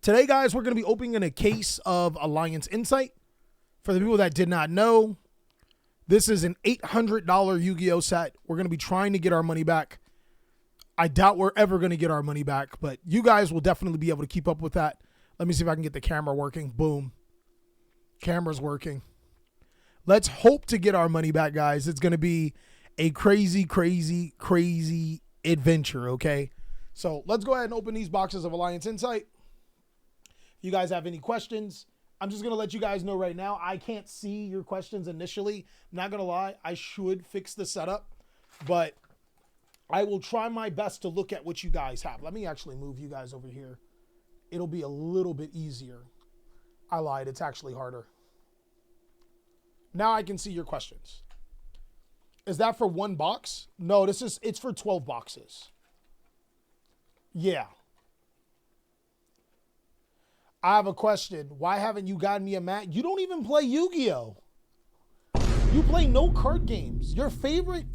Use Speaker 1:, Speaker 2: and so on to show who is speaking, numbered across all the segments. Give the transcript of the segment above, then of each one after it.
Speaker 1: Today, guys, we're going to be opening a case of Alliance Insight. For the people that did not know, this is an $800 Yu-Gi-Oh set. We're going to be trying to get our money back. I doubt we're ever going to get our money back, but you guys will definitely be able to keep up with that. Let me see if I can get the camera working. Boom. Camera's working. Let's hope to get our money back, guys. It's going to be a crazy, crazy, crazy adventure, okay? So let's go ahead and open these boxes of Alliance Insight. If you guys have any questions, I'm just going to let you guys know right now, I can't see your questions initially. I'm not going to lie. I should fix the setup, but I will try my best to look at what you guys have. Let me actually move you guys over here. It'll be a little bit easier. I lied. It's actually harder. Now I can see your questions. Is that for one box? No, it's for 12 boxes. Yeah. I have a question. Why haven't you gotten me a mat? You don't even play Yu-Gi-Oh! You play no card games. Your favorite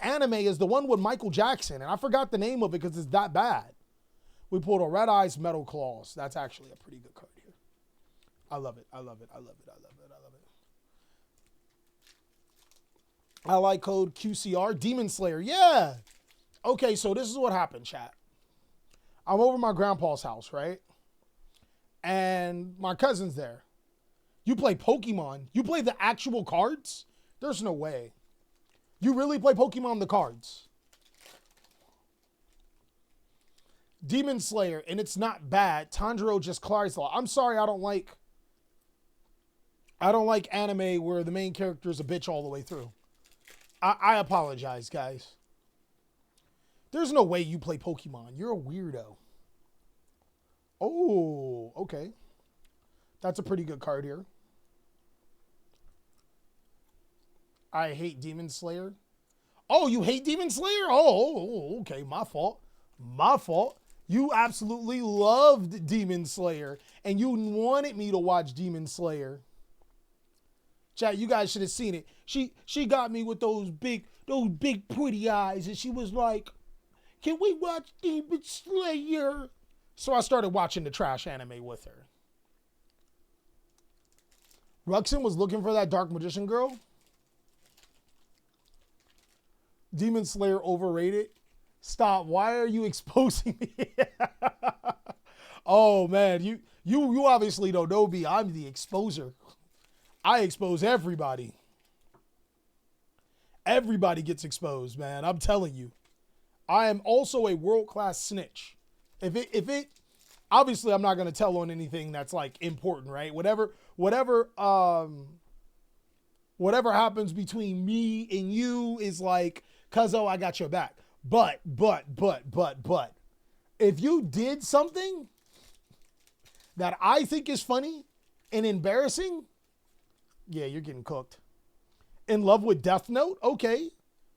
Speaker 1: anime is the one with Michael Jackson, and I forgot the name of it because it's that bad. We pulled a Red Eyes Metal Claws. That's actually a pretty good card here. I love it. I love it. I love it. I love it. I love it. I like code QCR. Demon Slayer. Yeah. Okay, so this is what happened, chat. I'm over my grandpa's house, right? And my cousin's there. You play Pokemon? You play the actual cards? There's no way. You really play Pokemon the cards? Demon Slayer, and it's not bad. Tanjiro just cries a lot. I'm sorry, I don't like anime where the main character is a bitch all the way through. I apologize, guys. There's no way you play Pokemon. You're a weirdo. Oh, okay. That's a pretty good card here. I hate Demon Slayer. Oh, you hate Demon Slayer? Oh, okay. My fault. My fault. You absolutely loved Demon Slayer, and you wanted me to watch Demon Slayer. Chat, you guys should have seen it. She got me with those big pretty eyes, and she was like, "Can we watch Demon Slayer?" So I started watching the trash anime with her. Ruxin was looking for that Dark Magician girl. Demon Slayer overrated. Stop. Why are you exposing me? Oh man, you obviously don't know me. I'm the exposer. I expose everybody. Everybody gets exposed, man. I'm telling you. I am also a world-class snitch. If it obviously I'm not going to tell on anything that's like important, right? Whatever happens between me and you is like, cuzzo, I got your back. But if you did something that I think is funny and embarrassing, yeah, you're getting cooked. In love with Death Note? Okay.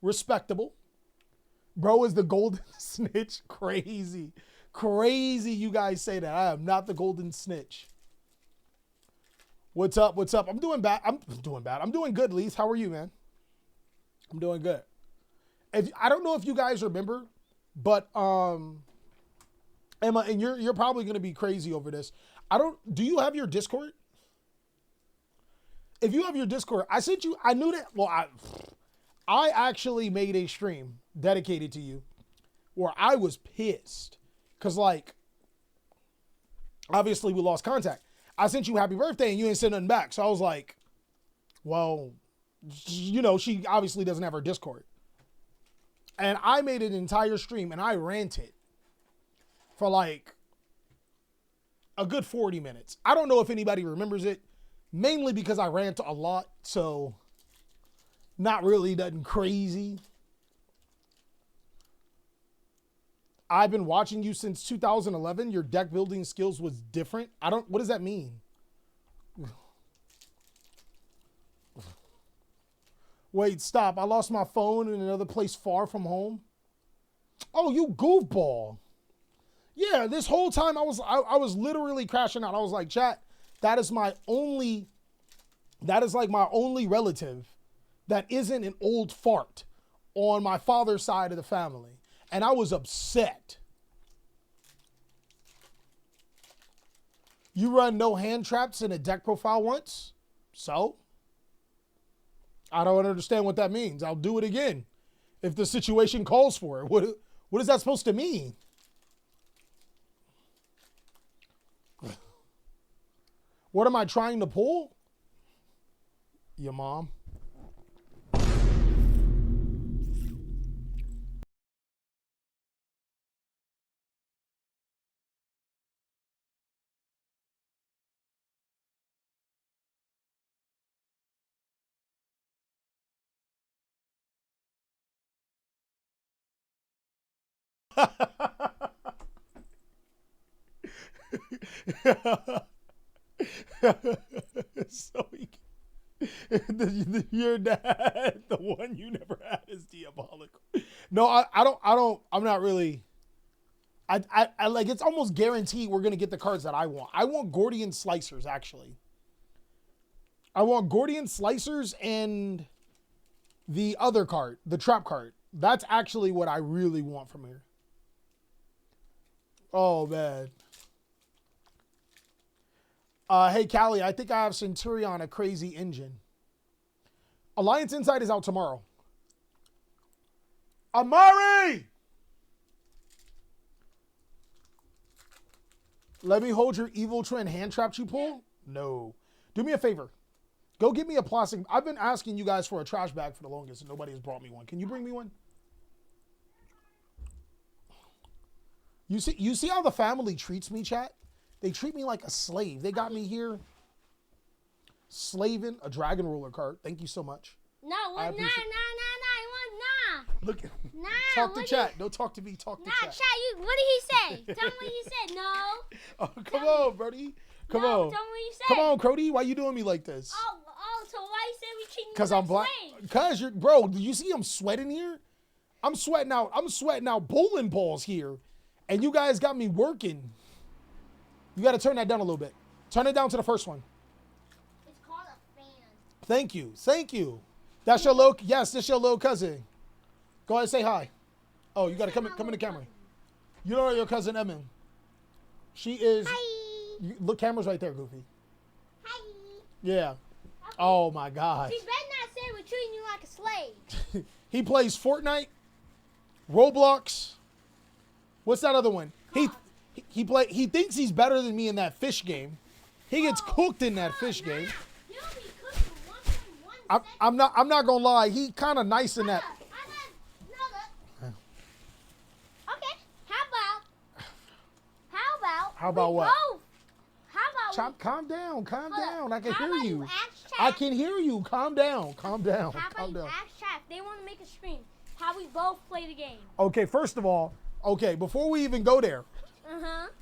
Speaker 1: Respectable. Bro is the golden snitch. Crazy. Crazy you guys say that. I am not the golden snitch. What's up? What's up? I'm doing bad. I'm doing good, Lise. How are you, man? I'm doing good. I don't know if you guys remember, but Emma, and you're probably going to be crazy over this. Do you have your Discord? If you have your Discord, I sent you, I knew that, well, I actually made a stream dedicated to you where I was pissed because, like, obviously we lost contact. I sent you happy birthday and you didn't send nothing back. So I was like, well, you know, she obviously doesn't have her Discord. And I made an entire stream and I ranted for like a good 40 minutes. I don't know if anybody remembers it, mainly because I rant a lot. So not really nothing crazy. I've been watching you since 2011. Your deck building skills was different. What does that mean? Wait, stop. I lost my phone in another place far from home. Oh, you goofball. Yeah, this whole time I was literally crashing out. I was like, chat, that is like my only relative that isn't an old fart on my father's side of the family. And I was upset. You run no hand traps in a deck profile once? So? I don't understand what that means. I'll do it again if the situation calls for it. What is that supposed to mean? What am I trying to pull? Your mom. So your dad, the one you never had, is diabolical. No, I'm not really. I like, it's almost guaranteed we're gonna get the cards that I want. I want Gordian Slicers, actually. I want Gordian Slicers and the other card, the trap card. That's actually what I really want from here. Oh, man. Hey, Callie, I think I have Centurion, a crazy engine. Alliance Insight is out tomorrow. Amari! Let me hold your Evil Twin hand traps you pull? No. Do me a favor. Go get me a plastic. I've been asking you guys for a trash bag for the longest and nobody has brought me one. Can you bring me one? You see how the family treats me, chat? They treat me like a slave. They got me here slaving a dragon roller card. Thank you so much.
Speaker 2: No, nah.
Speaker 1: Look, talk to chat. Don't talk to me. Talk to chat.
Speaker 2: Chat, what did he say? Tell me what he said. No.
Speaker 1: Oh, come on, Brody. Come on.
Speaker 2: Tell me what you said.
Speaker 1: Come on, Crody. Why you doing me like this?
Speaker 2: Oh, so why you say we treating you
Speaker 1: Because
Speaker 2: like
Speaker 1: I'm black. Because you're, bro, do you see I'm sweating here? I'm sweating out bowling balls here. And you guys got me working. You got to turn that down a little bit. Turn it down to the first one.
Speaker 2: It's called a fan.
Speaker 1: Thank you. Thank you. That's your little, yes, that's your little cousin. Go ahead and say hi. Oh, you got to come in the camera. You don't know your cousin Emin. She is,
Speaker 2: Hi.
Speaker 1: Look, camera's right there, Goofy.
Speaker 2: Hi.
Speaker 1: Yeah.
Speaker 2: Okay.
Speaker 1: Oh my gosh.
Speaker 2: He better not say we're treating you like a slave.
Speaker 1: He plays Fortnite, Roblox. What's that other one? He thinks he's better than me in that fish game. He gets cooked in that fish game.
Speaker 2: He'll be cooked in 1.1
Speaker 1: I'm not gonna lie. He kind of nice in that.
Speaker 2: Okay. How
Speaker 1: about what?
Speaker 2: How about
Speaker 1: Calm down. I can
Speaker 2: How
Speaker 1: hear
Speaker 2: about
Speaker 1: you.
Speaker 2: ask chat?
Speaker 1: I can hear you. Calm down.
Speaker 2: How about you ask chat if they want to make a stream? How we both play the game.
Speaker 1: Okay, first of all, before we even go there,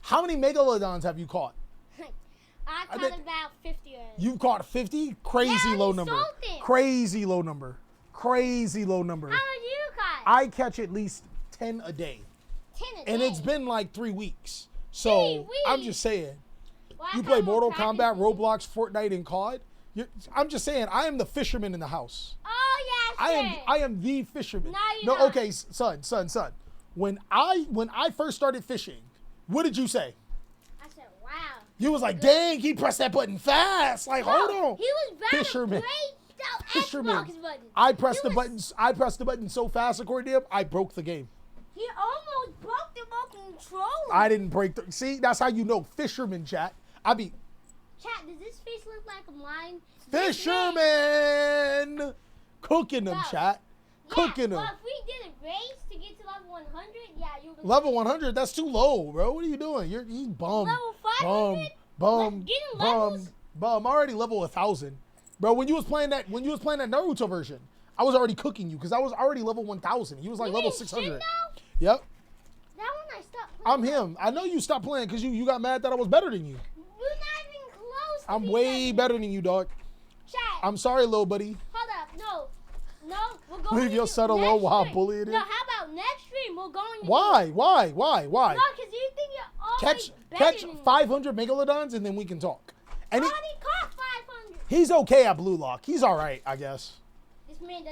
Speaker 1: how many megalodons have you caught?
Speaker 2: I caught about 50 of them.
Speaker 1: You've caught 50? Crazy low number. Crazy low number. Crazy low number.
Speaker 2: How many you caught?
Speaker 1: I catch at least 10 a day.
Speaker 2: 10 a day?
Speaker 1: And it's been like 3 weeks. So I'm just saying. You play Mortal Kombat, Roblox, Fortnite, and COD? I'm just saying, I am the fisherman in the house.
Speaker 2: Oh, yeah,
Speaker 1: I am the fisherman.
Speaker 2: No, you're not.
Speaker 1: Okay, son. When I first started fishing, what did you say?
Speaker 2: I said, wow.
Speaker 1: You was like, dang, he pressed that button fast. Like, hold on.
Speaker 2: He was better.
Speaker 1: Fisherman. Fisherman.
Speaker 2: Xbox button.
Speaker 1: I pressed the button so fast, according to him, I broke the game.
Speaker 2: He almost broke the remote controller.
Speaker 1: I didn't break the. See, that's how you know fisherman, chat.
Speaker 2: Chat, does this face look like I'm lying?
Speaker 1: Fisherman! Cooking them, chat. Cooking them.
Speaker 2: Well, if we did a race to get to level 100, yeah, you would.
Speaker 1: Level 100? That's too low, bro. What are you doing? He's bum.
Speaker 2: Level 500?
Speaker 1: Bum.
Speaker 2: Levels?
Speaker 1: I'm already level 1,000. Bro, when you was playing that Naruto version, I was already cooking you because I was already level 1,000. He was like level 600. Yep.
Speaker 2: That one I stopped playing.
Speaker 1: I'm him. I know you stopped playing because you got mad that I was better than you.
Speaker 2: We're not even close.
Speaker 1: I'm way better than you, dog.
Speaker 2: Chat.
Speaker 1: I'm sorry, little buddy.
Speaker 2: Hold up. No, we're going
Speaker 1: Leave your set alone while I'm bullying him.
Speaker 2: No, how about next stream? We're going to
Speaker 1: Why?
Speaker 2: No, because you think you're always
Speaker 1: Catch 500 megalodons and then we can talk. And
Speaker 2: I already caught 500.
Speaker 1: He's okay at Blue Lock. He's all right, I guess.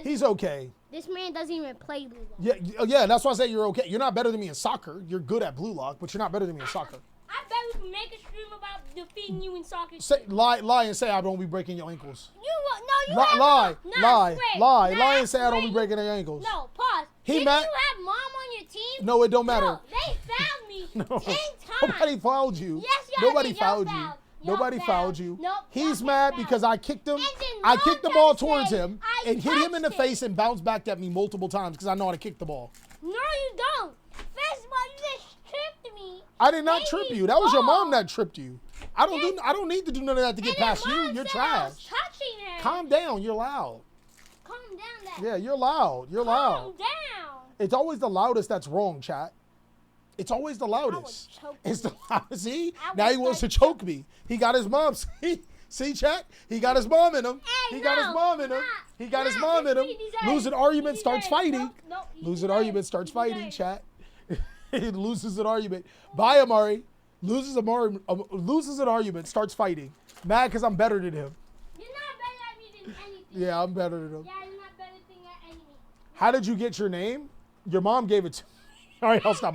Speaker 1: He's okay.
Speaker 2: This man doesn't even play Blue Lock.
Speaker 1: Yeah, that's why I say you're okay. You're not better than me in soccer. You're good at Blue Lock, but you're not better than me in soccer.
Speaker 2: I bet we can make a stream about defeating you in soccer.
Speaker 1: Lie and say I don't be breaking your ankles.
Speaker 2: You
Speaker 1: Lie,
Speaker 2: have
Speaker 1: lie,
Speaker 2: swear.
Speaker 1: lie and say I don't be breaking their ankles.
Speaker 2: No, pause.
Speaker 1: Did
Speaker 2: you have mom on your team?
Speaker 1: No, it don't matter.
Speaker 2: No, they fouled me 10 times.
Speaker 1: Nobody fouled you.
Speaker 2: Yes, y'all
Speaker 1: Nobody
Speaker 2: did.
Speaker 1: fouled you. Nobody fouled you.
Speaker 2: Nope,
Speaker 1: He's mad because I kicked him. I kicked the ball towards him and hit him in the face and bounced back at me multiple times because I know how to kick the ball.
Speaker 2: No, you don't. First of all, you just tripped me.
Speaker 1: I did not trip you. That was your mom that tripped you. I don't need to do none of that to get past you. You're trash.
Speaker 2: Touching her.
Speaker 1: Calm down. You're loud.
Speaker 2: Calm down.
Speaker 1: Yeah, you're loud. You're loud.
Speaker 2: Calm down.
Speaker 1: It's always the loudest that's wrong, chat. It's always the loudest. It's the loudest. See? Now he wants to choke me. He got his mom. See, chat? He got his mom in him. He got his mom in him. He got his mom in him. Losing argument starts fighting. Losing argument starts fighting, chat. He loses an argument. Bye, Amari. Loses an argument, starts fighting. Mad because I'm better than him.
Speaker 2: You're not better at me than anything.
Speaker 1: Yeah, I'm better than him.
Speaker 2: Yeah, you're not better at anything.
Speaker 1: How did you get your name? Your mom gave it to me. All right, I'll stop.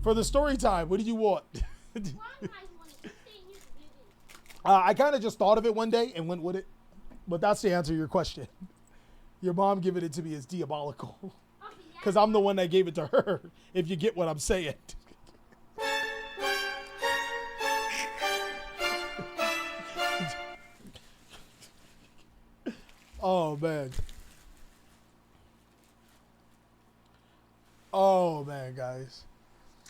Speaker 1: For the story time, what do you want? I kind of just thought of it one day and went with it. But that's the answer to your question. Your mom giving it to me is diabolical. Because I'm the one that gave it to her, if you get what I'm saying. Oh, man. Oh, man, guys.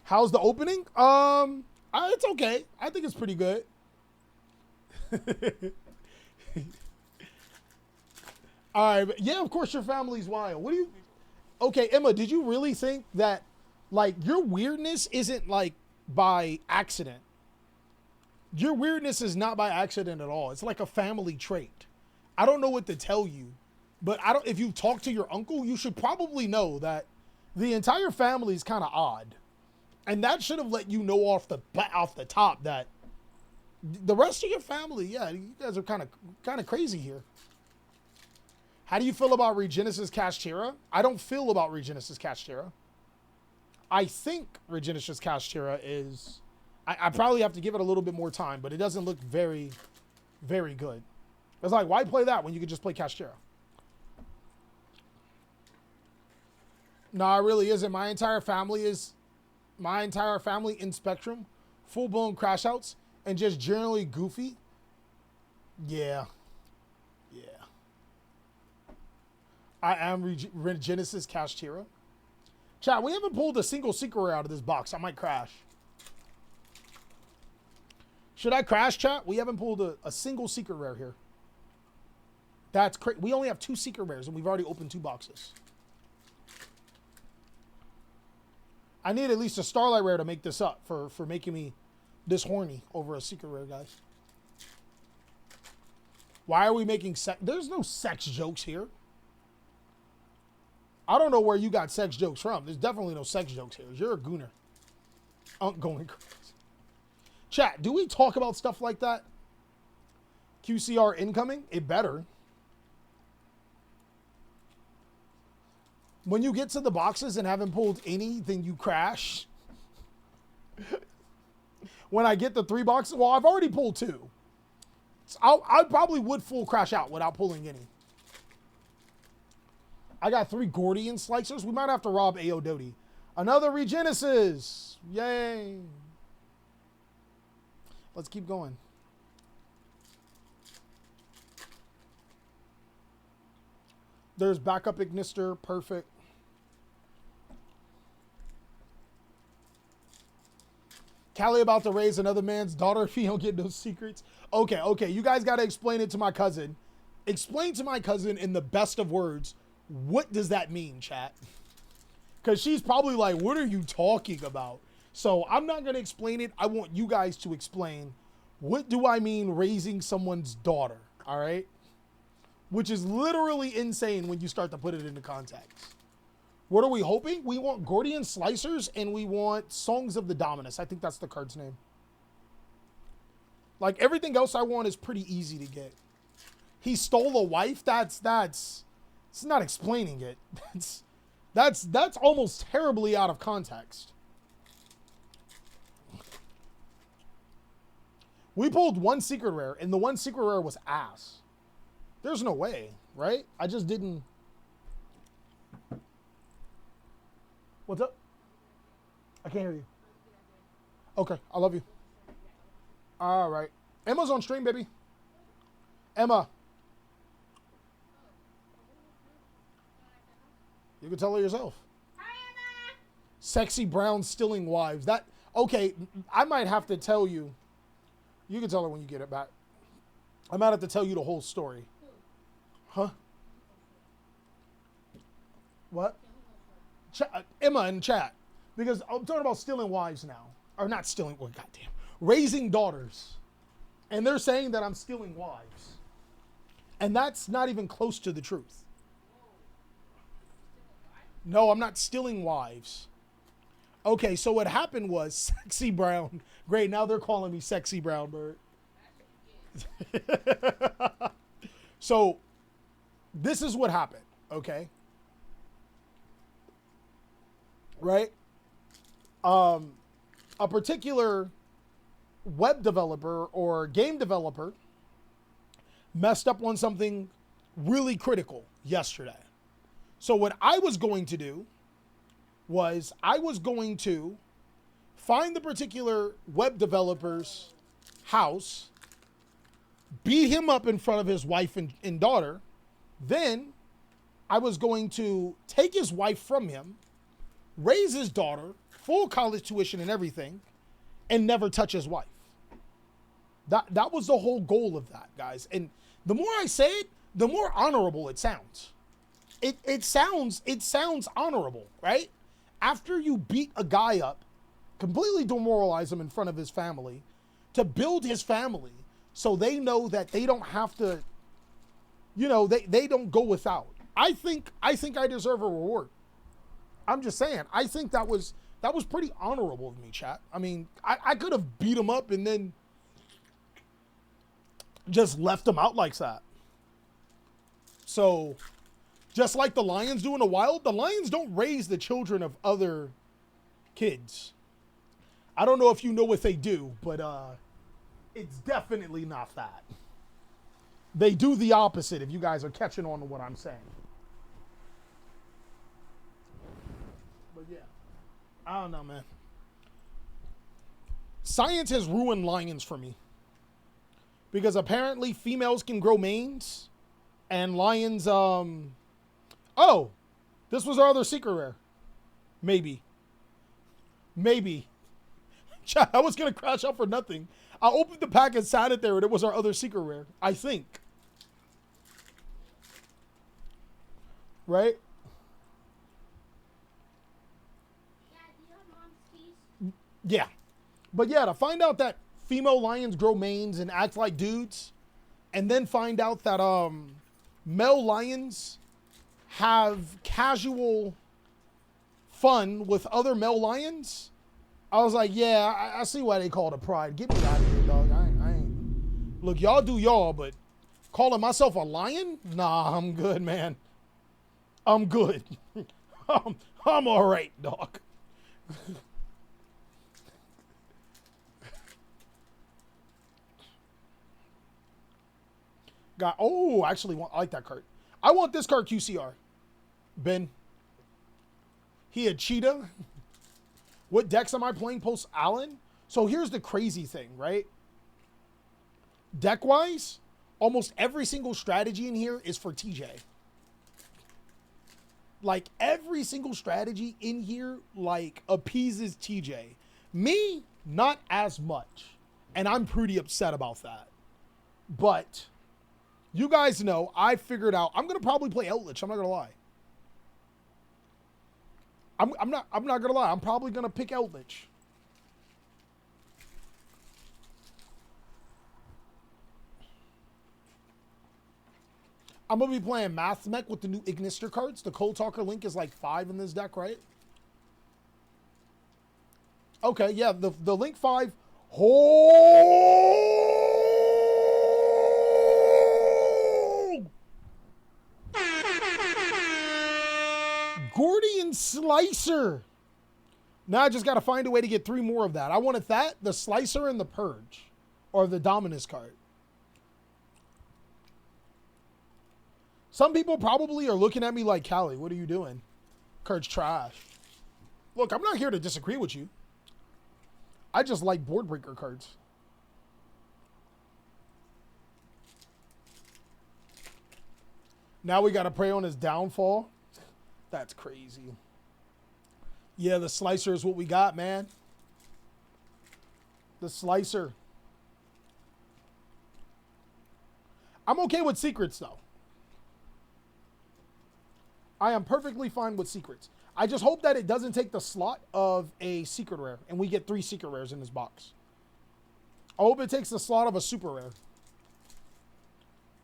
Speaker 1: How's the opening? It's okay. I think it's pretty good. All right. But yeah, of course your family's wild. What do you... Okay, Emma, did you really think that, like, your weirdness isn't, like, by accident? Your weirdness is not by accident at all. It's like a family trait. I don't know what to tell you, but if you talk to your uncle, you should probably know that the entire family is kind of odd. And that should have let you know off the top that the rest of your family, yeah, you guys are kind of crazy here. How do you feel about Regenesis Cashtera? I don't feel about Regenesis Cashtera. I think Regenesis Cashtera is... I probably have to give it a little bit more time, but it doesn't look very, very good. It's like, why play that when you could just play Cashtera? No, it really isn't. My entire family in Spectrum, full-blown crash outs, and just generally goofy. Yeah. I am Regenesis Cashtera. Chat, we haven't pulled a single secret rare out of this box. I might crash. Should I crash, chat? We haven't pulled a single secret rare here. That's crazy. We only have 2 secret rares, and we've already opened 2 boxes. I need at least a Starlight rare to make this up for making me this horny over a secret rare, guys. Why are we making sex? There's no sex jokes here. I don't know where you got sex jokes from. There's definitely no sex jokes here. You're a gooner. I'm going crazy. Chat, do we talk about stuff like that? QCR incoming? It better. When you get to the boxes and haven't pulled any, then you crash. When I get the 3 boxes, well, I've already pulled 2. So I probably would full crash out without pulling any. I got 3 Gordian slicers. We might have to rob A.O. Doty. Another Regenesis. Yay. Let's keep going. There's backup Ignister. Perfect. Callie about to raise another man's daughter if he don't get no secrets. Okay. You guys got to explain it to my cousin. Explain to my cousin in the best of words. What does that mean, chat? Because she's probably like, what are you talking about? So I'm not going to explain it. I want you guys to explain, what do I mean raising someone's daughter? All right? Which is literally insane when you start to put it into context. What are we hoping? We want Gordian Slicers and we want Songs of the Dominus. I think that's the card's name. Like everything else I want is pretty easy to get. He stole a wife? That's it's not explaining it. That's almost terribly out of context. We pulled one secret rare, and the one secret rare was ass. There's no way, right? I just didn't. What's up? I can't hear you. Okay, I love you. All right. Emma's on stream, baby. Emma. You can tell her yourself.
Speaker 2: Hi, Emma.
Speaker 1: Sexy brown stealing wives. That, okay, I might have to tell you. You can tell her when you get it back. I might have to tell you the whole story. Huh? What? Emma in chat. Because I'm talking about stealing wives now. Or not stealing, well, goddamn. Raising daughters. And they're saying that I'm stealing wives. And that's not even close to the truth. No, I'm not stealing wives. Okay, so what happened was Sexy Brown. Great, now they're calling me Sexy Brown Bird. So, this is what happened, okay? Right? A particular web developer or game developer messed up on something really critical yesterday. So what I was going to do was I was going to find the particular web developer's house, beat him up in front of his wife and daughter. Then I was going to take his wife from him, raise his daughter, full college tuition and everything, and never touch his wife. That was the whole goal of that, guys. And the more I say it, the more honorable it sounds. It sounds honorable, right? After you beat a guy up, completely demoralize him in front of his family, to build his family so they know that they don't have to, you know, they don't go without. I think I deserve a reward. I'm just saying, I think that was pretty honorable of me, chat. I mean, I could have beat him up and then just left him out like that. So, just like the lions do in the wild, the lions don't raise the children of other kids. I don't know if you know what they do, but it's definitely not that. They do the opposite, if you guys are catching on to what I'm saying. But yeah, I don't know, man. Science has ruined lions for me. Because apparently females can grow manes, and lions, oh, this was our other secret rare. Maybe. I was going to crash out for nothing. I opened the pack and sat it there, and it was our other secret rare. I think. Right?
Speaker 2: Dad, do you have mom's keys?
Speaker 1: Yeah. But yeah, to find out that female lions grow manes and act like dudes, and then find out that male lions have casual fun with other male lions, I was like, yeah, I see why they call it a pride. Get me out of here, dog. I ain't. Look, y'all do y'all, but calling myself a lion? Nah, I'm good, man. I'm good. I'm all right, dog. Actually, I like that card. I want this card QCR. Ben. He had Cheetah. What decks am I playing post Allen? So here's the crazy thing, right? Deck-wise, almost every single strategy in here is for TJ. Like, every single strategy in here, like, appeases TJ. Me, not as much. And I'm pretty upset about that. But you guys know, I figured out, I'm going to probably play Outlich. I'm not going to lie. I'm not going to lie. I'm probably going to pick Outlich. I'm going to be playing Math Mech with the new Ignister cards. The Cold Talker Link is like 5 in this deck, right? Okay, yeah, the Link 5. Gordian Slicer. Now I just got to find a way to get 3 more of that. I wanted that, the Slicer, and the Purge. Or the Dominus card. Some people probably are looking at me like, Callie, what are you doing? Card's trash. Look, I'm not here to disagree with you. I just like board breaker cards. Now we got to pray on his downfall. That's crazy. Yeah, the Slicer is what we got, man. The Slicer. I'm okay with secrets, though. I am perfectly fine with secrets. I just hope that it doesn't take the slot of a secret rare, and we get 3 secret rares in this box. I hope it takes the slot of a super rare.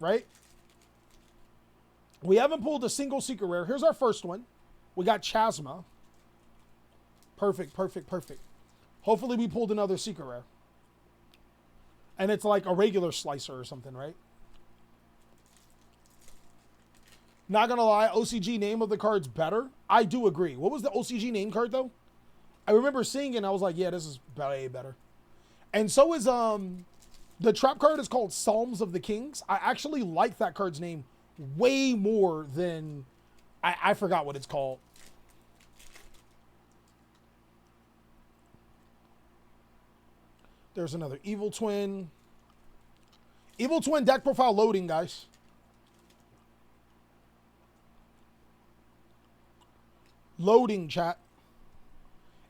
Speaker 1: Right? We haven't pulled a single secret rare. Here's our first one. We got Chasma. Perfect, perfect, perfect. Hopefully we pulled another secret rare. And it's like a regular Slicer or something, right? Not gonna lie, OCG name of the card's better. I do agree. What was the OCG name card, though? I remember seeing it and I was like, yeah, this is way better. And so is, the trap card is called Psalms of the Kings. I actually like that card's name way more than, I forgot what it's called. There's another Evil Twin. Evil Twin deck profile loading, guys. Loading, chat.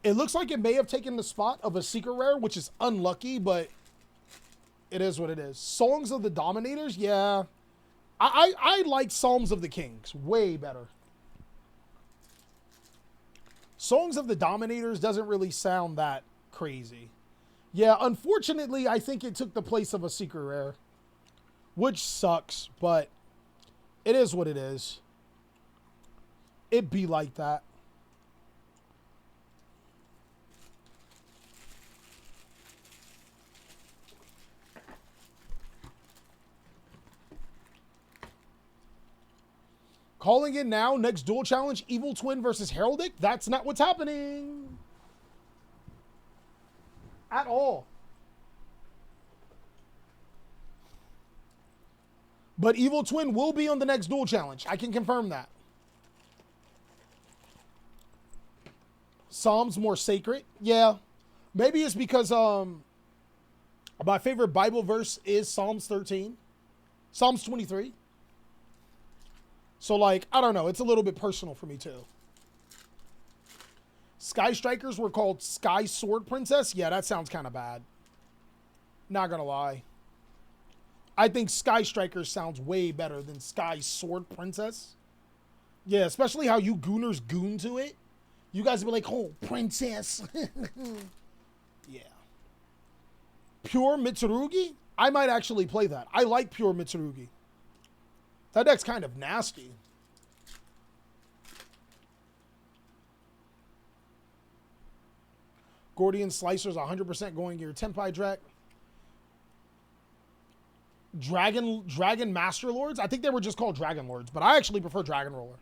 Speaker 1: It looks like it may have taken the spot of a secret rare, which is unlucky, but it is what it is. Songs of the Dominators, yeah. I like Psalms of the Kings way better. Songs of the Dominators doesn't really sound that crazy. Yeah, unfortunately, I think it took the place of a secret rare, which sucks, but it is what it is. It be like that. Calling in now, next duel challenge, Evil Twin versus Heraldic. That's not what's happening. At all. But Evil Twin will be on the next duel challenge. I can confirm that. Psalms more sacred. Yeah. Maybe it's because my favorite Bible verse is Psalms 13. Psalms 23. So, like, I don't know. It's a little bit personal for me, too. Sky Strikers were called Sky Sword Princess. Yeah, that sounds kind of bad. Not gonna lie. I think Sky Strikers sounds way better than Sky Sword Princess. Yeah, especially how you gooners goon to it. You guys would be like, oh, princess. Yeah. Pure Mitsurugi? I might actually play that. I like Pure Mitsurugi. That deck's kind of nasty. Gordian Slicer's 100% going your Tenpai Drek. Dragon Master Lords? I think they were just called Dragon Lords, but I actually prefer Dragon Roller.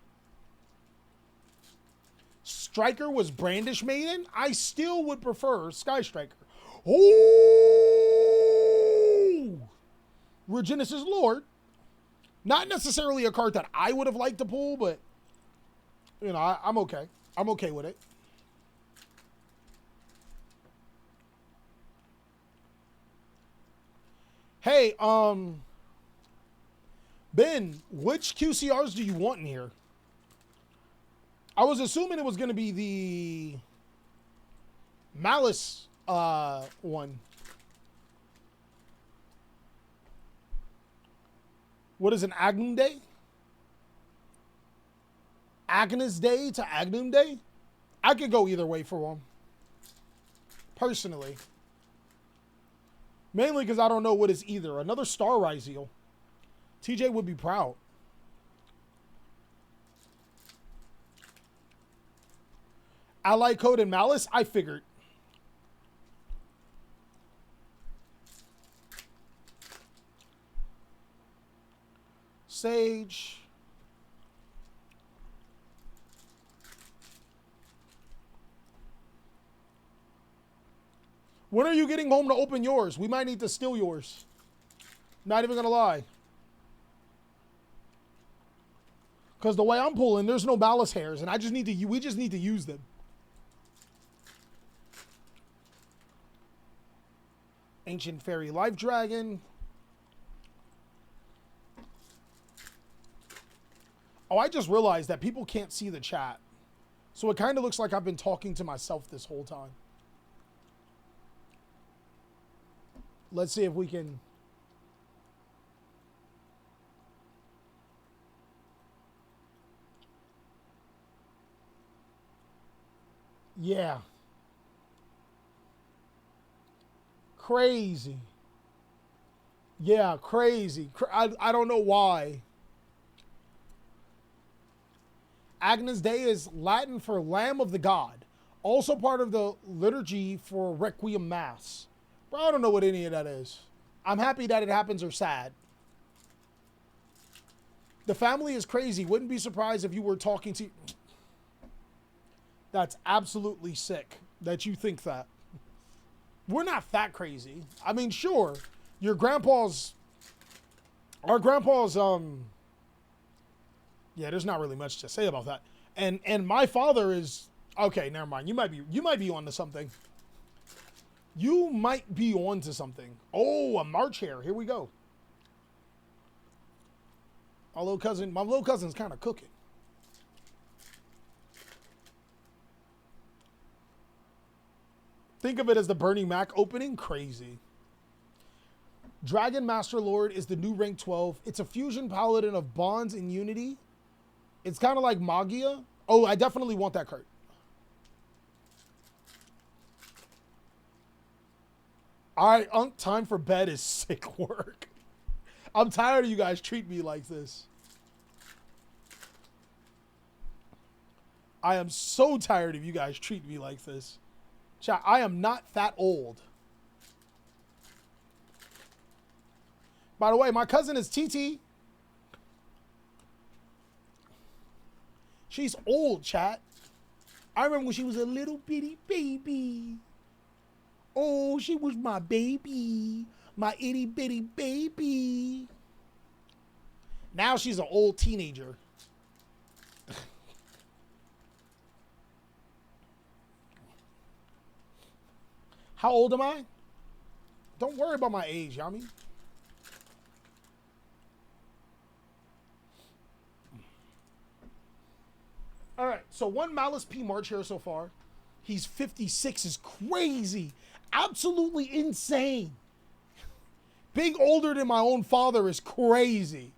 Speaker 1: Striker was Brandish Maiden. I still would prefer Sky Striker. Oh! Regenesis Lord. Not necessarily a card that I would have liked to pull, but, you know, I'm okay. I'm okay with it. Hey, Ben, which QCRs do you want in here? I was assuming it was going to be the Malice one. What is an Agnum Day? Agnes Day to Agnum Day? I could go either way for one. Personally. Mainly because I don't know what is either. Another Star Rise Eel. TJ would be proud. Ally Code and Malice? I figured. Sage. When are you getting home to open yours? We might need to steal yours. Not even gonna lie. Because the way I'm pulling, there's no malice hairs, and we just need to use them. Ancient Fairy Life Dragon. Oh, I just realized that people can't see the chat. So it kind of looks like I've been talking to myself this whole time. Let's see if we can... Yeah. Crazy. Yeah, crazy. I don't know why. Agnus Dei is Latin for Lamb of the God. Also part of the liturgy for Requiem Mass. Bro, I don't know what any of that is. I'm happy that it happens or sad. The family is crazy. Wouldn't be surprised if you were talking to... That's absolutely sick that you think that. We're not that crazy. I mean, sure, your grandpa's... Our grandpa's, yeah, there's not really much to say about that. And my father is... Okay, never mind. You might be onto something. You might be onto something. Oh, a March hare. Here we go. My little cousin's kind of cooking. Think of it as the Bernie Mac opening. Crazy. Dragon Master Lord is the new rank 12. It's a fusion paladin of bonds and unity. It's kind of like Magia. Oh, I definitely want that card. All right, Unc, time for bed is sick work. I'm tired of you guys treating me like this. I am so tired of you guys treating me like this. Chat, I am not that old. By the way, my cousin is TT. She's old, chat. I remember when she was a little bitty baby. Oh, she was my baby. My itty bitty baby. Now she's an old teenager. How old am I? Don't worry about my age, Yami. All right, so one Malice P March here so far. He's 56 is crazy. Absolutely insane. Being older than my own father is crazy.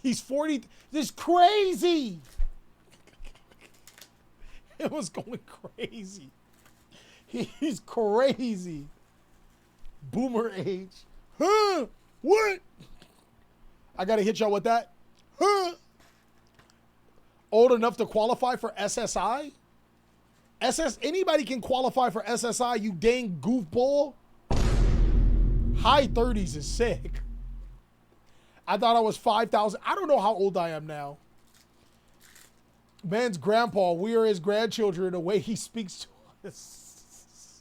Speaker 1: He's 40. This is crazy. It was going crazy. He's crazy. Boomer age. Huh? What? I gotta hit y'all with that. Huh? Old enough to qualify for SSI? Anybody can qualify for SSI, you dang goofball. High 30s is sick. I thought I was 5,000. I don't know how old I am now. Man's grandpa, we are his grandchildren, the way he speaks to us.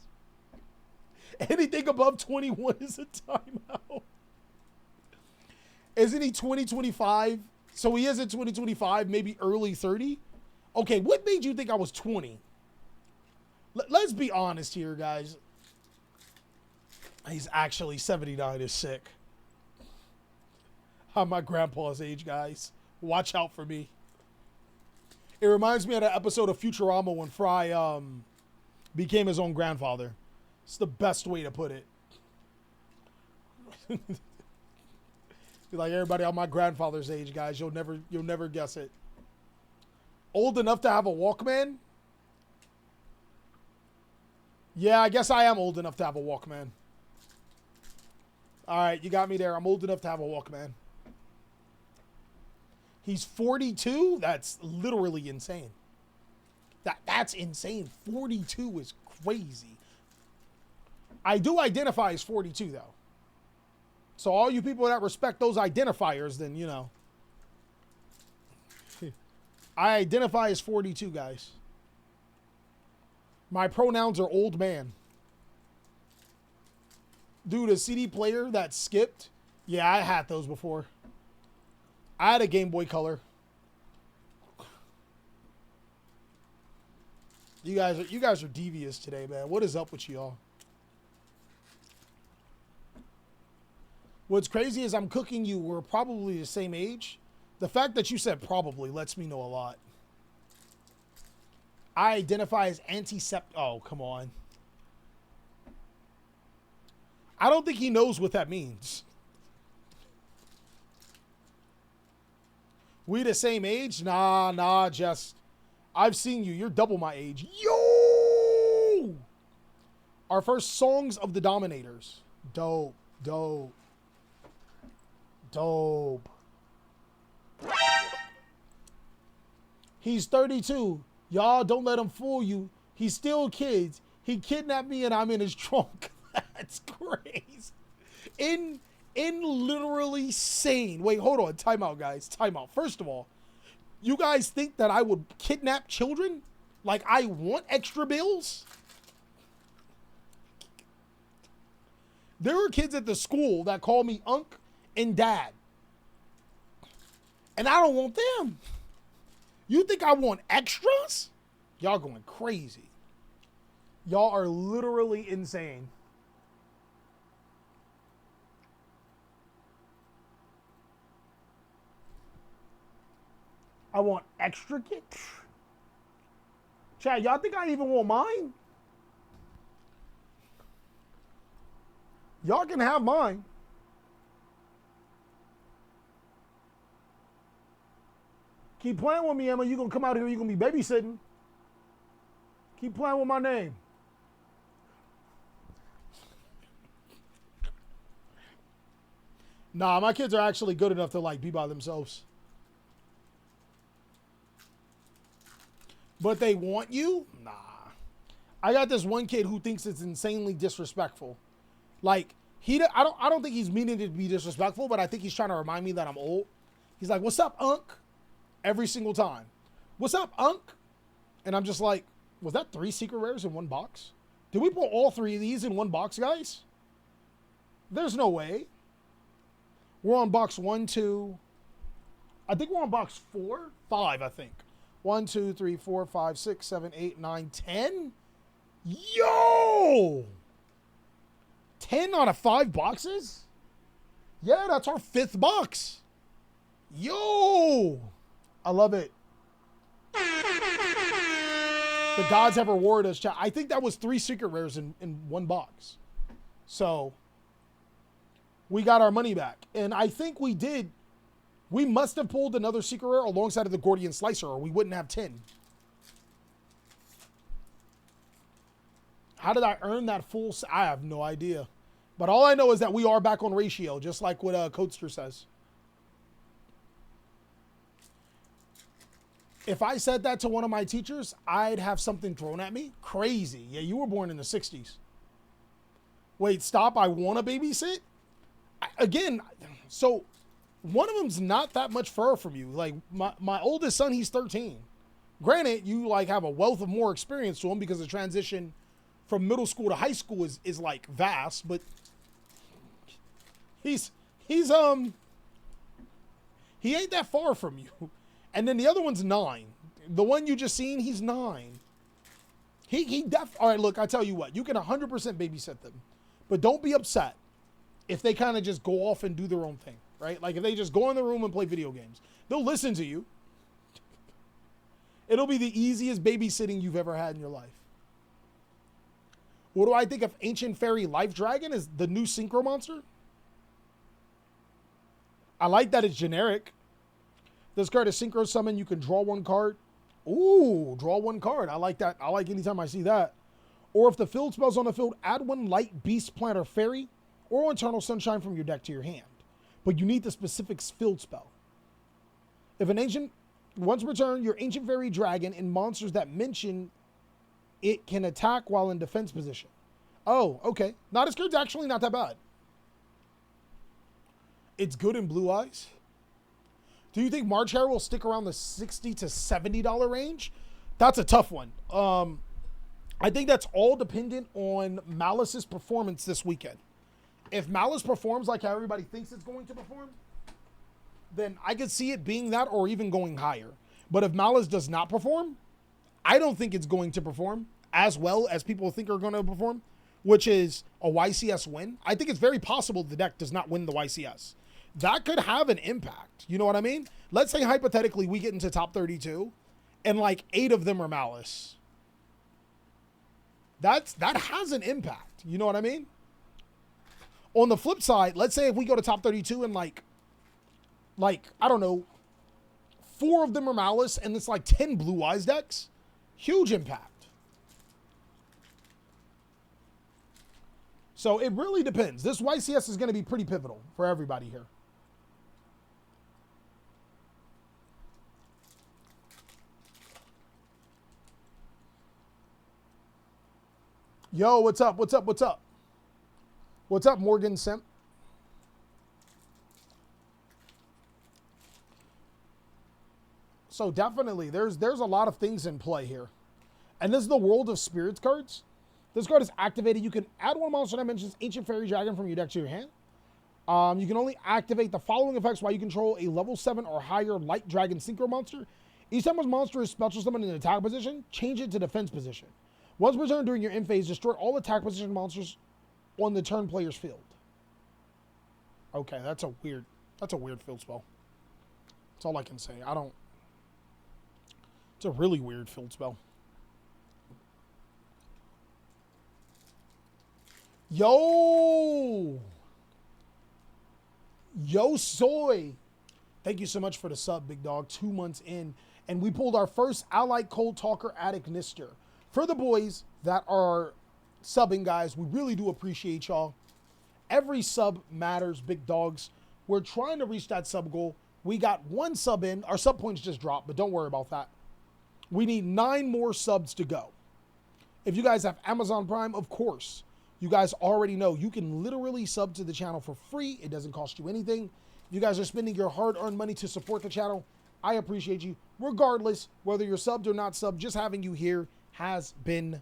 Speaker 1: Anything above 21 is a timeout. Isn't he 2025? So he is in 2025, maybe early 30? Okay, what made you think I was 20? Let's be honest here, guys. He's actually 79 is sick. I'm my grandpa's age, guys. Watch out for me. It reminds me of that episode of Futurama when Fry became his own grandfather. It's the best way to put it. Be like, everybody on my grandfather's age, guys. You'll never guess it. Old enough to have a Walkman? Yeah, I guess I am old enough to have a Walkman. All right, you got me there. I'm old enough to have a Walkman. He's 42? That's literally insane. That's insane. 42 is crazy. I do identify as 42, though. So all you people that respect those identifiers, then, you know. I identify as 42, guys. My pronouns are old man. Dude, a CD player that skipped. Yeah, I had those before. I had a Game Boy Color. You guys are devious today, man. What is up with y'all? What's crazy is I'm cooking you. We're probably the same age. The fact that you said probably lets me know a lot. I identify as antiseptic. Oh, come on. I don't think he knows what that means. We the same age? Nah, just I've seen you. You're double my age. Yo! Our first songs of the Dominators. Dope. He's 32. Y'all don't let him fool you. He's still kids. He kidnapped me and I'm in his trunk. That's crazy. In literally sane. Wait, hold on. Time out, guys. Time out. First of all, you guys think that I would kidnap children? Like I want extra bills? There are kids at the school that call me Unc and Dad. And I don't want them. You think I want extras? Y'all going crazy. Y'all are literally insane. I want extra kids. Chad, y'all think I even want mine? Y'all can have mine. Keep playing with me, Emma. You're going to come out here, you're going to be babysitting. Keep playing with my name. Nah, my kids are actually good enough to like be by themselves. But they want you? Nah. I got this one kid who thinks it's insanely disrespectful. Like, I don't think he's meaning to be disrespectful, but I think he's trying to remind me that I'm old. He's like, "What's up, Unc?" Every single time. "What's up, Unc?" And I'm just like, was that 3 secret rares in one box? Did we pull all 3 of these in one box, guys? There's no way. We're on box 1, 2. I think we're on box 4, 5, I think. 1, 2, 3, 4, 5, 6, 7, 8, 9, 10. Yo! 10 out of 5 boxes? Yeah, that's our 5th box. Yo! I love it. The gods have rewarded us, chat. I think that was 3 secret rares in one box. So, we got our money back. And I think we did. We must have pulled another secret rare alongside of the Gordian Slicer, or we wouldn't have 10. How did I earn that full? I have no idea. But all I know is that we are back on ratio, just like what Codester says. If I said that to one of my teachers, I'd have something thrown at me. Crazy. Yeah, you were born in the 60s. Wait, stop. I want to babysit? Again, so one of them's not that much fur from you. Like, my oldest son, he's 13. Granted, you, like, have a wealth of more experience to him because the transition from middle school to high school is like, vast. But he ain't that far from you. And then the other one's 9. The one you just seen, he's 9. All right, look, I tell you what. You can 100% babysit them. But don't be upset if they kind of just go off and do their own thing, right? Like, if they just go in the room and play video games. They'll listen to you. It'll be the easiest babysitting you've ever had in your life. What do I think of Ancient Fairy Life Dragon as the new Synchro Monster? I like that it's generic. This card is Synchro Summon. You can draw 1 card. Ooh, draw 1 card. I like that. I like anytime I see that. Or if the field spell's on the field, add 1 light, beast, plant, or fairy, or Eternal Sunshine from your deck to your hand. But you need the specific field spell. If an ancient, once per turn, your Ancient Fairy Dragon and monsters that mention it can attack while in defense position. Oh, okay. Now this card's actually not that bad. It's good in Blue Eyes. Do you think March Hare will stick around the $60 to $70 range? That's a tough one. I think that's all dependent on Malice's performance this weekend. If Malice performs like how everybody thinks it's going to perform, then I could see it being that or even going higher. But if Malice does not perform, I don't think it's going to perform as well as people think are going to perform, which is a YCS win. I think it's very possible the deck does not win the YCS. That could have an impact. You know what I mean? Let's say hypothetically we get into top 32 and like 8 of them are Malice. That has an impact. You know what I mean? On the flip side, let's say if we go to top 32 and like I don't know, 4 of them are Malice and it's like 10 Blue Eyes decks, huge impact. So it really depends. This YCS is going to be pretty pivotal for everybody here. Yo, what's up? What's up? What's up? What's up, Morgan Simp? So definitely, there's a lot of things in play here. And this is the World of Spirits cards. This card is activated. You can add one monster that mentions Ancient Fairy Dragon from your deck to your hand. You can only activate the following effects while you control a level 7 or higher Light Dragon Synchro monster. Each time a monster is special summoned in an attack position, change it to defense position. Once per turn during your end phase, destroy all attack position monsters on the turn player's field. Okay, that's a weird field spell. That's all I can say. It's a really weird field spell. Yo Soy. Thank you so much for the sub, big dog. 2 months in. And we pulled our first Allied Cold Talker Attic Nister. For the boys that are subbing, guys, we really do appreciate y'all. Every sub matters, big dogs. We're trying to reach that sub goal. We got 1 sub in. Our sub points just dropped, but don't worry about that. We need 9 more subs to go. If you guys have Amazon Prime, of course, you guys already know you can literally sub to the channel for free. It doesn't cost you anything. You guys are spending your hard-earned money to support the channel. I appreciate you. Regardless, whether you're subbed or not subbed, just having you here has been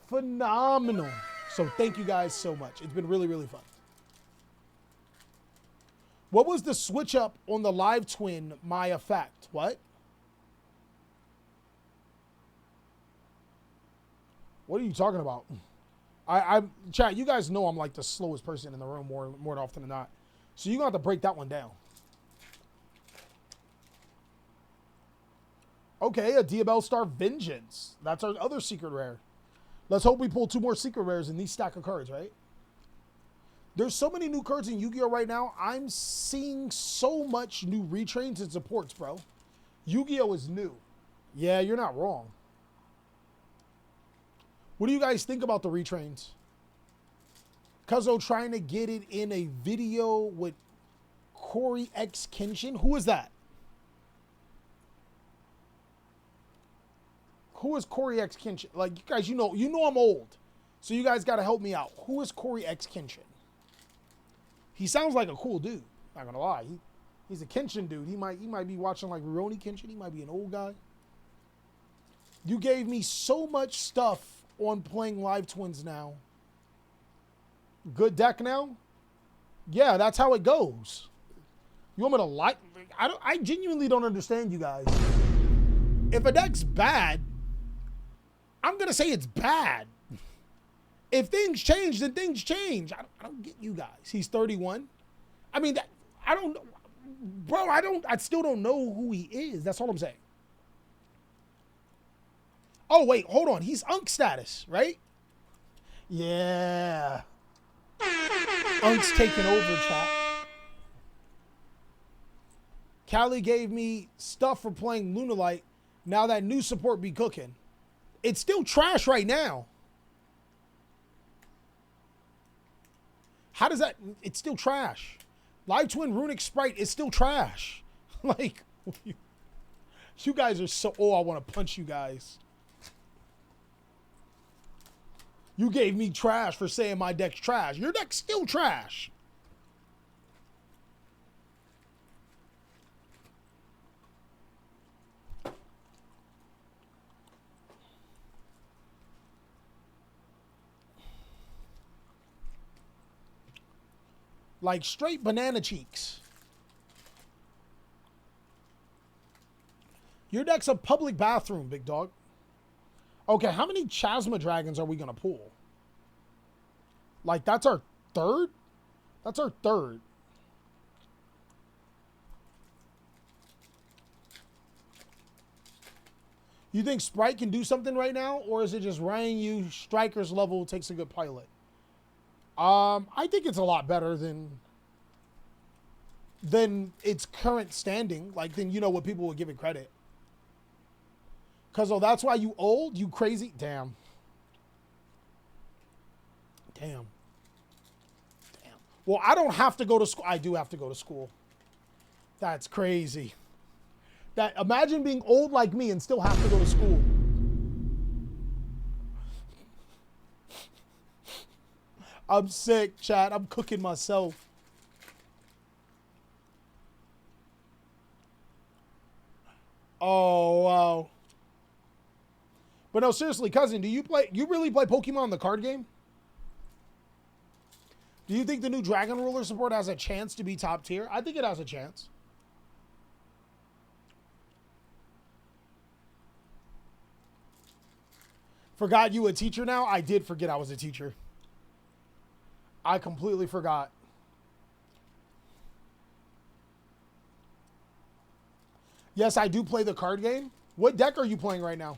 Speaker 1: phenomenal. So thank you guys so much. It's been really, really fun. What was the switch up on the live twin, my effect? What? What are you talking about? Chat, you guys know I'm like the slowest person in the room more often than not. So you're going to have to break that one down. Okay, a Diabell Star Vengeance. That's our other secret rare. Let's hope we pull 2 more secret rares in these stack of cards, right? There's so many new cards in Yu-Gi-Oh! Right now. I'm seeing so much new retrains and supports, bro. Yu-Gi-Oh! Is new. Yeah, you're not wrong. What do you guys think about the retrains? Cuzzo trying to get it in a video with Corey X Kenshin. Who is that? Who is Corey X Kenshin? Like, you guys, you know I'm old. So you guys got to help me out. Who is Corey X Kenshin? He sounds like a cool dude. Not going to lie. He's a Kenshin dude. He might be watching like Rurouni Kenshin. He might be an old guy. You gave me so much stuff on playing Live Twins now. Good deck now? Yeah, that's how it goes. You want me to like? I genuinely don't understand you guys. If a deck's bad, I'm gonna say it's bad. If things change, then things change. I don't get you guys. He's 31. I mean, I don't, bro. I still don't know who he is. That's all I'm saying. Oh wait, hold on. He's Unk status, right? Yeah. Unk's taking over, chat. Callie gave me stuff for playing Lunalight. Now that new support be cooking. It's still trash right now. How does that? It's still trash. Live Twin Runic Sprite is still trash. Like, you guys are so... Oh, I want to punch you guys. You gave me trash for saying my deck's trash. Your deck's still trash. Like straight banana cheeks. Your deck's a public bathroom, big dog. Okay, how many Chasma Dragons are we going to pull? Like, that's our third? That's our third. You think Sprite can do something right now? Or is it just running you Striker's level takes a good pilot? I think it's a lot better than its current standing. Like, than, you know, what people would give it credit. Because, oh, that's why you old? You crazy? Damn. Damn. Damn. Well, I don't have to go to school. I do have to go to school. That's crazy. That, imagine being old like me and still have to go to school. I'm sick, chat. I'm cooking myself. Oh, wow. But no, seriously, cousin, do you really play Pokemon the card game? Do you think the new Dragon Ruler support has a chance to be top tier? I think it has a chance. Forgot you a teacher now? I did forget I was a teacher. I completely forgot. Yes, I do play the card game. What deck are you playing right now?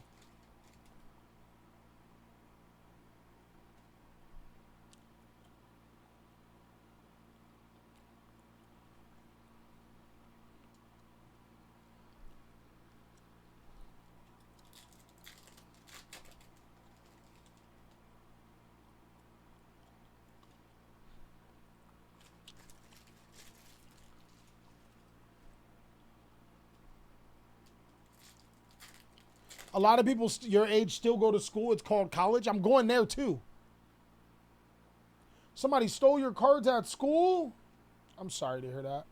Speaker 1: A lot of people your age still go to school. It's called college. I'm going there too. Somebody stole your cards at school? I'm sorry to hear that.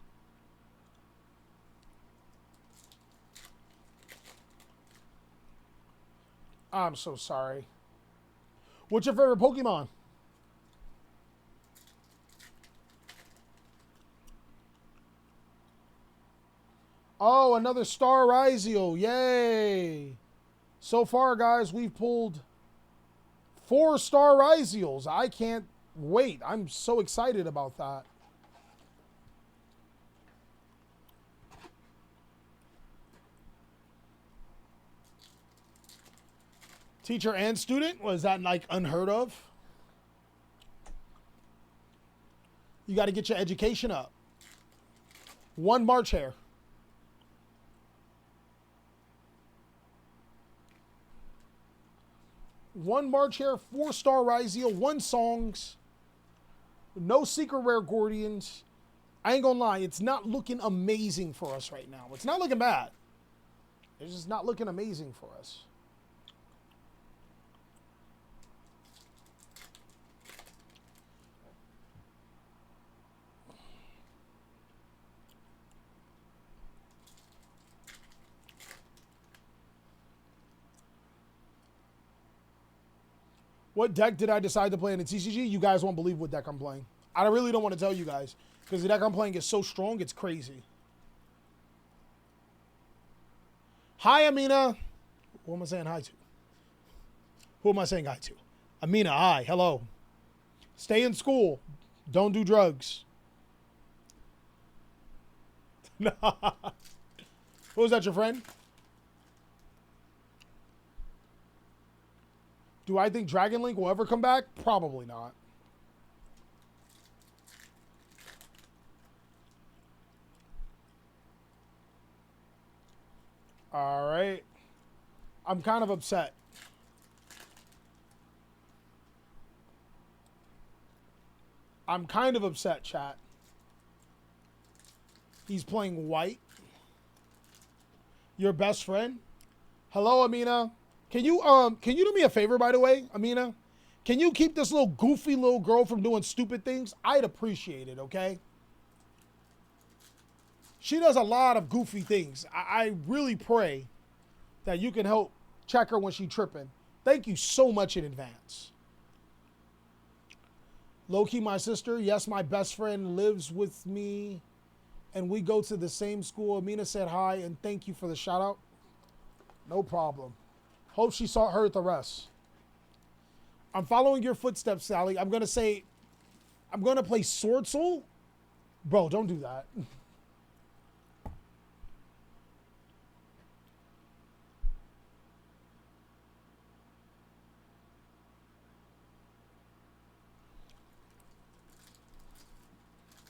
Speaker 1: I'm so sorry. What's your favorite Pokemon? Oh, another Star Rizio. Yay. So far, guys, we've pulled 4 Star Rizios. I can't wait. I'm so excited about that. Teacher and student? Was that like unheard of? You got to get your education up. 1 March Hare. 1 March Hare, 4 Star Rizio, 1 Songs, no Secret Rare Gordians. I ain't gonna lie, it's not looking amazing for us right now. It's not looking bad. It's just not looking amazing for us. What deck did I decide to play in the TCG? You guys won't believe what deck I'm playing. I really don't want to tell you guys because the deck I'm playing is so strong, it's crazy. Hi, Amina. Who am I saying hi to? Who am I saying hi to? Amina, hi. Hello. Stay in school. Don't do drugs. Who is that, your friend? Do I think Dragon Link will ever come back? Probably not. All right. I'm kind of upset. I'm kind of upset, chat. He's playing white. Your best friend? Hello, Amina. Can you do me a favor, by the way, Amina? Can you keep this little goofy little girl from doing stupid things? I'd appreciate it, okay? She does a lot of goofy things. I really pray that you can help check her when she's tripping. Thank you so much in advance. Low-key, my sister. Yes, my best friend lives with me, and we go to the same school. Amina said hi, and thank you for the shout-out. No problem. Hope she heard the rest. I'm following your footsteps, Sally. I'm going to play Sword Soul. Bro, don't do that.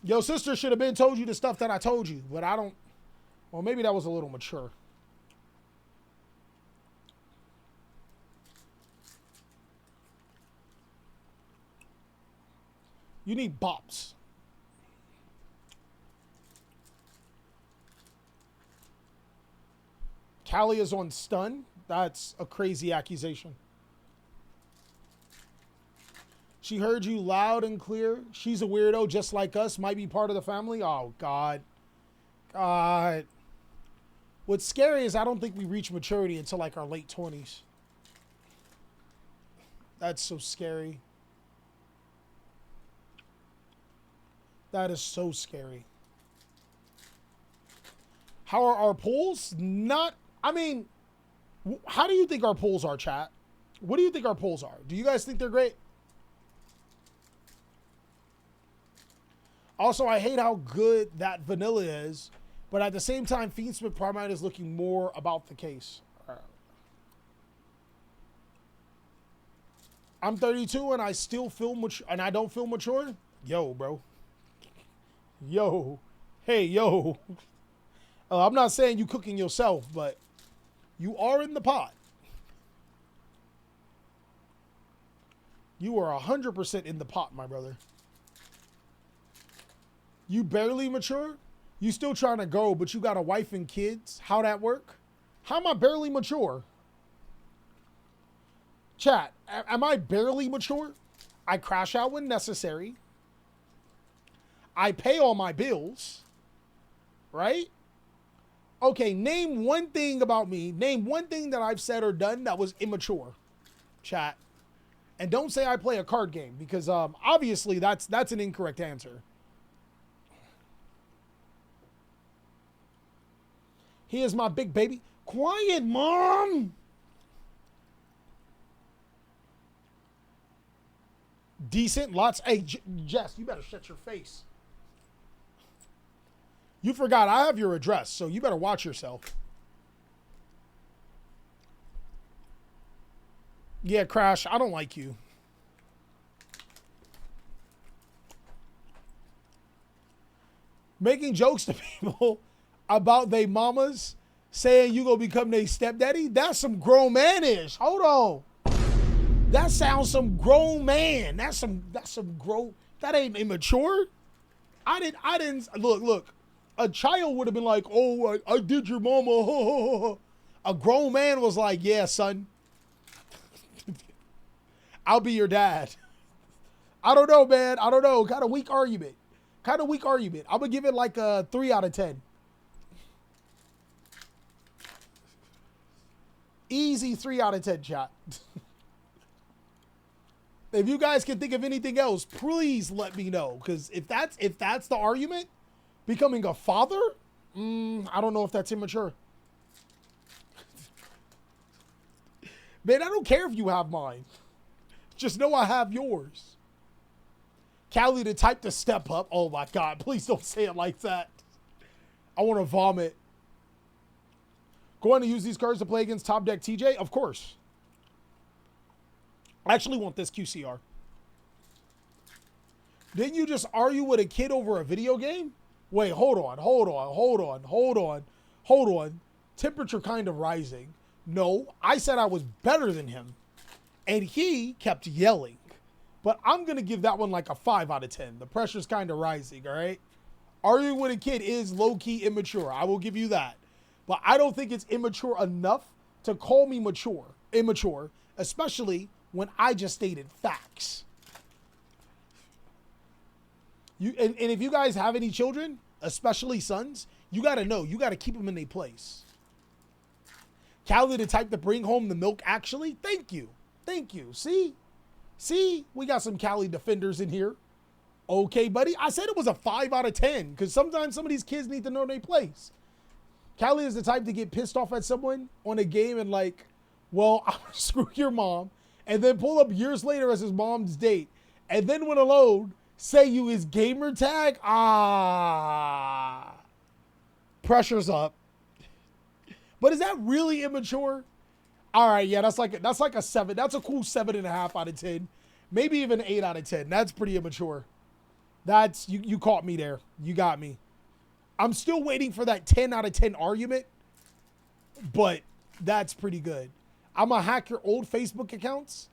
Speaker 1: Yo, sister should have been told you the stuff that I told you, but I don't. Well, maybe that was a little mature. You need bops. Callie is on stun. That's a crazy accusation. She heard you loud and clear. She's a weirdo just like us. Might be part of the family. Oh, God. God. What's scary is I don't think we reach maturity until like our late 20s. That's so scary. That is so scary. How are our polls? Not, I mean, how do you think our polls are, chat? What do you think our polls are? Do you guys think they're great? Also, I hate how good that vanilla is, but at the same time, Fiendsmith Primite is looking more about the case. I'm 32 and I still feel mature, and I don't feel mature. Yo, bro. Yo. Hey, yo. I'm not saying you cooking yourself, but you are in the pot. You are 100% in the pot, my brother. You barely mature? You still trying to go, but you got a wife and kids? How that work? How am I barely mature? Chat, am I barely mature? I crash out when necessary. I pay all my bills. Right? Okay, name one thing about me. Name one thing that I've said or done that was immature. Chat. And don't say I play a card game, because obviously that's an incorrect answer. He is my big baby. Quiet, Mom! Decent, lots. Hey, Jess, you better shut your face. You forgot I have your address, so you better watch yourself. Yeah, Crash, I don't like you. Making jokes to people about they mamas saying you gonna become their stepdaddy, that's some grown man-ish. Hold on. That sounds some grown man. That's some grown, that ain't immature. I didn't look. A child would have been like, oh, I did your mama. A grown man was like, yeah, son. I'll be your dad. I don't know, man. I don't know. Kind of weak argument. I'm going to give it like a 3 out of 10. Easy 3 out of 10 shot. If you guys can think of anything else, please let me know. Because if that's the argument, becoming a father, I don't know if that's immature. Man, I don't care if you have mine. Just know I have yours. Callie the type to step up. Oh my God, please don't say it like that. I want to vomit. Going to use these cards to play against top deck TJ? Of course. I actually want this QCR. Didn't you just argue with a kid over a video game? Wait, hold on. Temperature kind of rising. No, I said I was better than him. And he kept yelling. But I'm going to give that one like a 5 out of 10. The pressure's kind of rising, all right? Arguing with a kid is low-key immature. I will give you that. But I don't think it's immature enough to call me immature, especially when I just stated facts. And if you guys have any children, especially sons, you got to know. You got to keep them in their place. Callie the type to bring home the milk, actually. Thank you. See, we got some Callie defenders in here. Okay, buddy. I said it was a 5 out of 10 because sometimes some of these kids need to know their place. Callie is the type to get pissed off at someone on a game and like, well, I'll screw your mom, and then pull up years later as his mom's date, and then when alone, say you his gamer tag. Pressure's up. But is that really immature? All right, yeah, that's like a 7. That's a cool 7.5 out of 10, maybe even 8 out of 10. That's pretty immature. That's you caught me there. You got me. I'm still waiting for that 10 out of 10 argument, but that's pretty good. I'm gonna hack your old Facebook accounts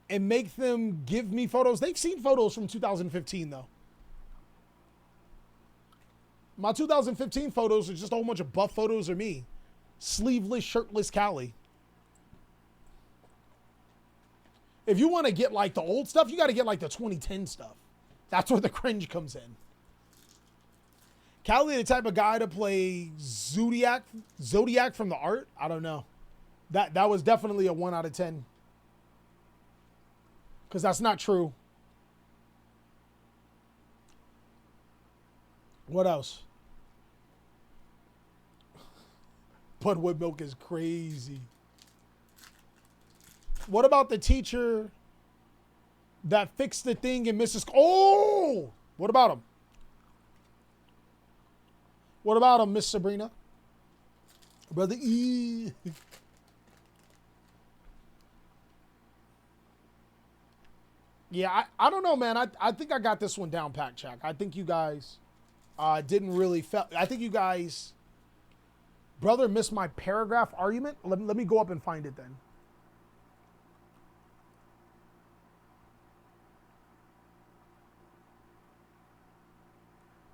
Speaker 1: and make them give me photos. They've seen photos from 2015 though. My 2015 photos are just a whole bunch of buff photos of me. Sleeveless, shirtless Callie. If you want to get like the old stuff, you got to get like the 2010 stuff. That's where the cringe comes in. Callie, the type of guy to play Zodiac from the art. I don't know. That was definitely a 1 out of 10. Because that's not true. What else? Budwood milk is crazy. What about the teacher that fixed the thing in Mrs. Oh! What about him? What about him, Miss Sabrina? Brother E. Yeah, I don't know, man. I think I got this one down pat, check. I think you guys didn't really I think you guys, brother, missed my paragraph argument. Let me go up and find it then.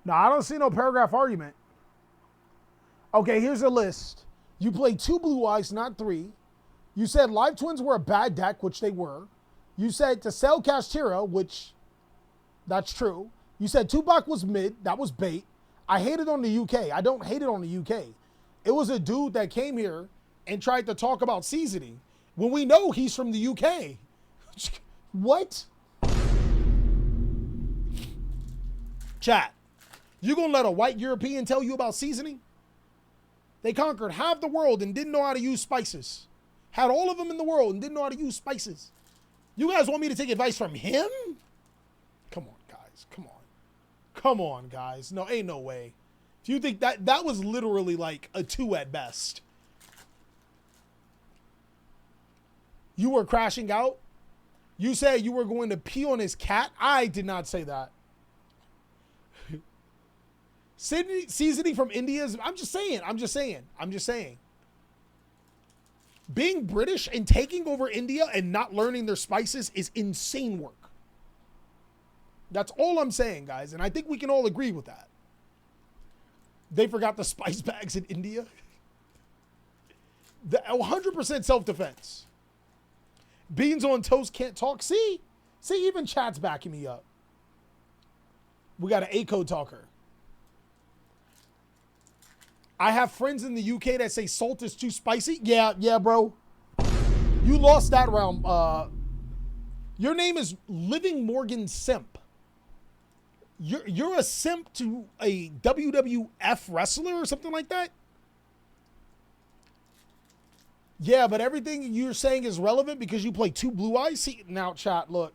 Speaker 1: No, I don't see no paragraph argument. Okay, here's a list. You played 2 Blue Eyes, not 3. You said Live Twins were a bad deck, which they were. You said to sell Castira, which that's true. You said Tupac was mid, that was bait. I hated on the UK. I don't hate it on the UK. It was a dude that came here and tried to talk about seasoning when we know he's from the UK. What? Chat. You gonna let a white European tell you about seasoning? They conquered half the world and didn't know how to use spices. Had all of them in the world and didn't know how to use spices. You guys want me to take advice from him? Come on, guys. Come on. Come on, guys. No, ain't no way. If you think that was literally like a 2 at best. You were crashing out. You said you were going to pee on his cat. I did not say that. Seasoning from India is, I'm just saying. Being British and taking over India and not learning their spices is insane work. That's all I'm saying, guys. And I think we can all agree with that. They forgot the spice bags in India. 100% self-defense. Beans on toast can't talk. See, even chat's backing me up. We got an ACO talker. I have friends in the UK that say salt is too spicy. Yeah, bro. You lost that round. Your name is Living Morgan Simp. You're a simp to a WWF wrestler or something like that? Yeah, but everything you're saying is relevant because you play 2 Blue Eyes. See, now, chat, look.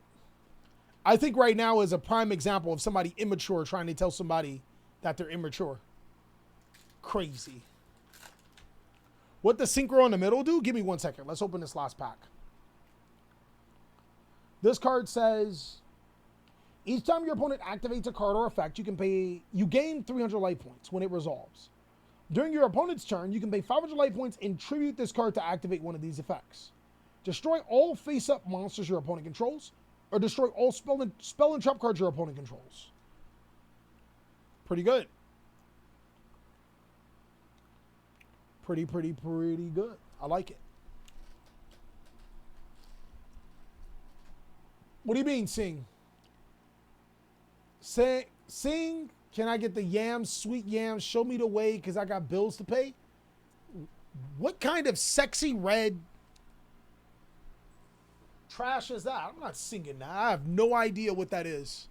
Speaker 1: I think right now is a prime example of somebody immature trying to tell somebody that they're immature. Crazy. What does Synchro in the middle do? Give me 1 second. Let's open this last pack. This card says, each time your opponent activates a card or effect, you gain 300 life points when it resolves. During your opponent's turn, you can pay 500 life points and tribute this card to activate one of these effects. Destroy all face-up monsters your opponent controls, or destroy all spell and trap cards your opponent controls. Pretty good. Pretty good. I like it. What do you mean, sing? Sing, can I get the yams, sweet yams? Show me the way because I got bills to pay. What kind of sexy red trash is that? I'm not singing that. I have no idea what that is.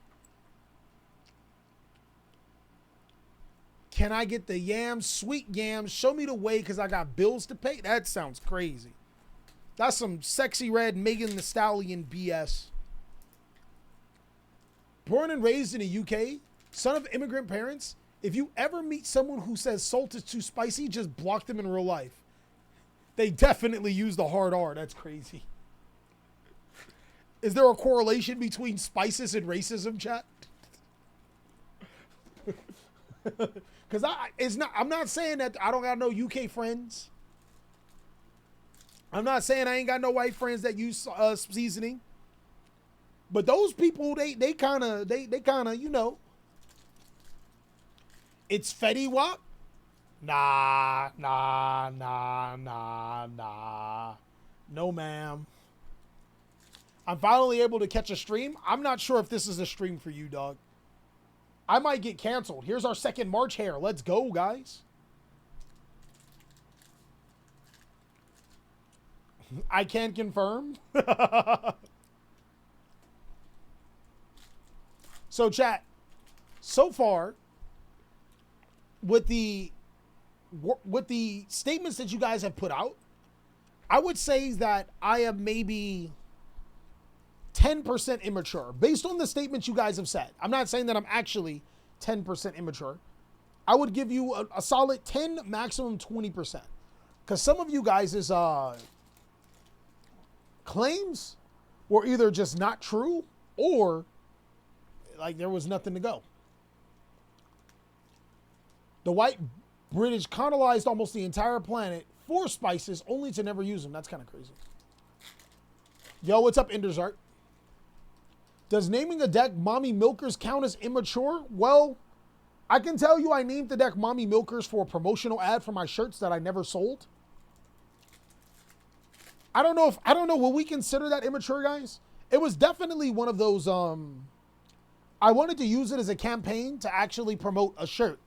Speaker 1: Can I get the yams? Sweet yams. Show me the way because I got bills to pay. That sounds crazy. That's some sexy red Megan Thee Stallion BS. Born and raised in the UK, son of immigrant parents. If you ever meet someone who says salt is too spicy, just block them in real life. They definitely use the hard R. That's crazy. Is there a correlation between spices and racism, chat? Because I'm not saying that I don't got no UK friends. I'm not saying I ain't got no white friends that use seasoning. But those people, they kind of, you know. It's Fetty Wap? Nah. No, ma'am. I'm finally able to catch a stream. I'm not sure if this is a stream for you, dog. I might get canceled. Here's our second March hair. Let's go, guys. I can confirm. So, chat, so far, with the statements that you guys have put out, I would say that I am maybe 10% immature based on the statements you guys have said. I'm not saying that I'm actually 10% immature. I would give you a solid 10, maximum 20%. Because some of you guys' claims were either just not true or like there was nothing to go. The white British colonized almost the entire planet for spices only to never use them. That's kind of crazy. Yo, what's up, Endersart? Does naming a deck Mommy Milkers count as immature? Well, I can tell you I named the deck Mommy Milkers for a promotional ad for my shirts that I never sold. I don't know, will we consider that immature, guys? It was definitely one of those, I wanted to use it as a campaign to actually promote a shirt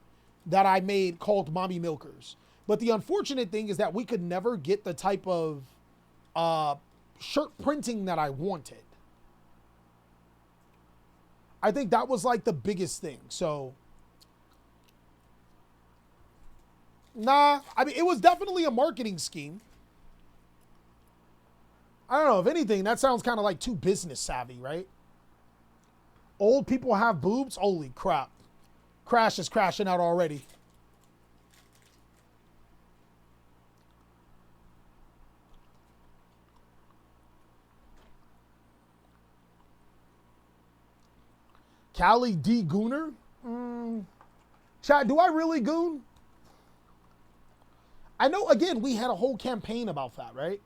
Speaker 1: that I made called Mommy Milkers. But the unfortunate thing is that we could never get the type of shirt printing that I wanted. I think that was like the biggest thing. So, nah, I mean, it was definitely a marketing scheme. I don't know, if anything, that sounds kind of like too business savvy, right? Old people have boobs? Holy crap. Crash is crashing out already. Callie D. Gooner? Chat, do I really goon? I know, again, we had a whole campaign about that, right?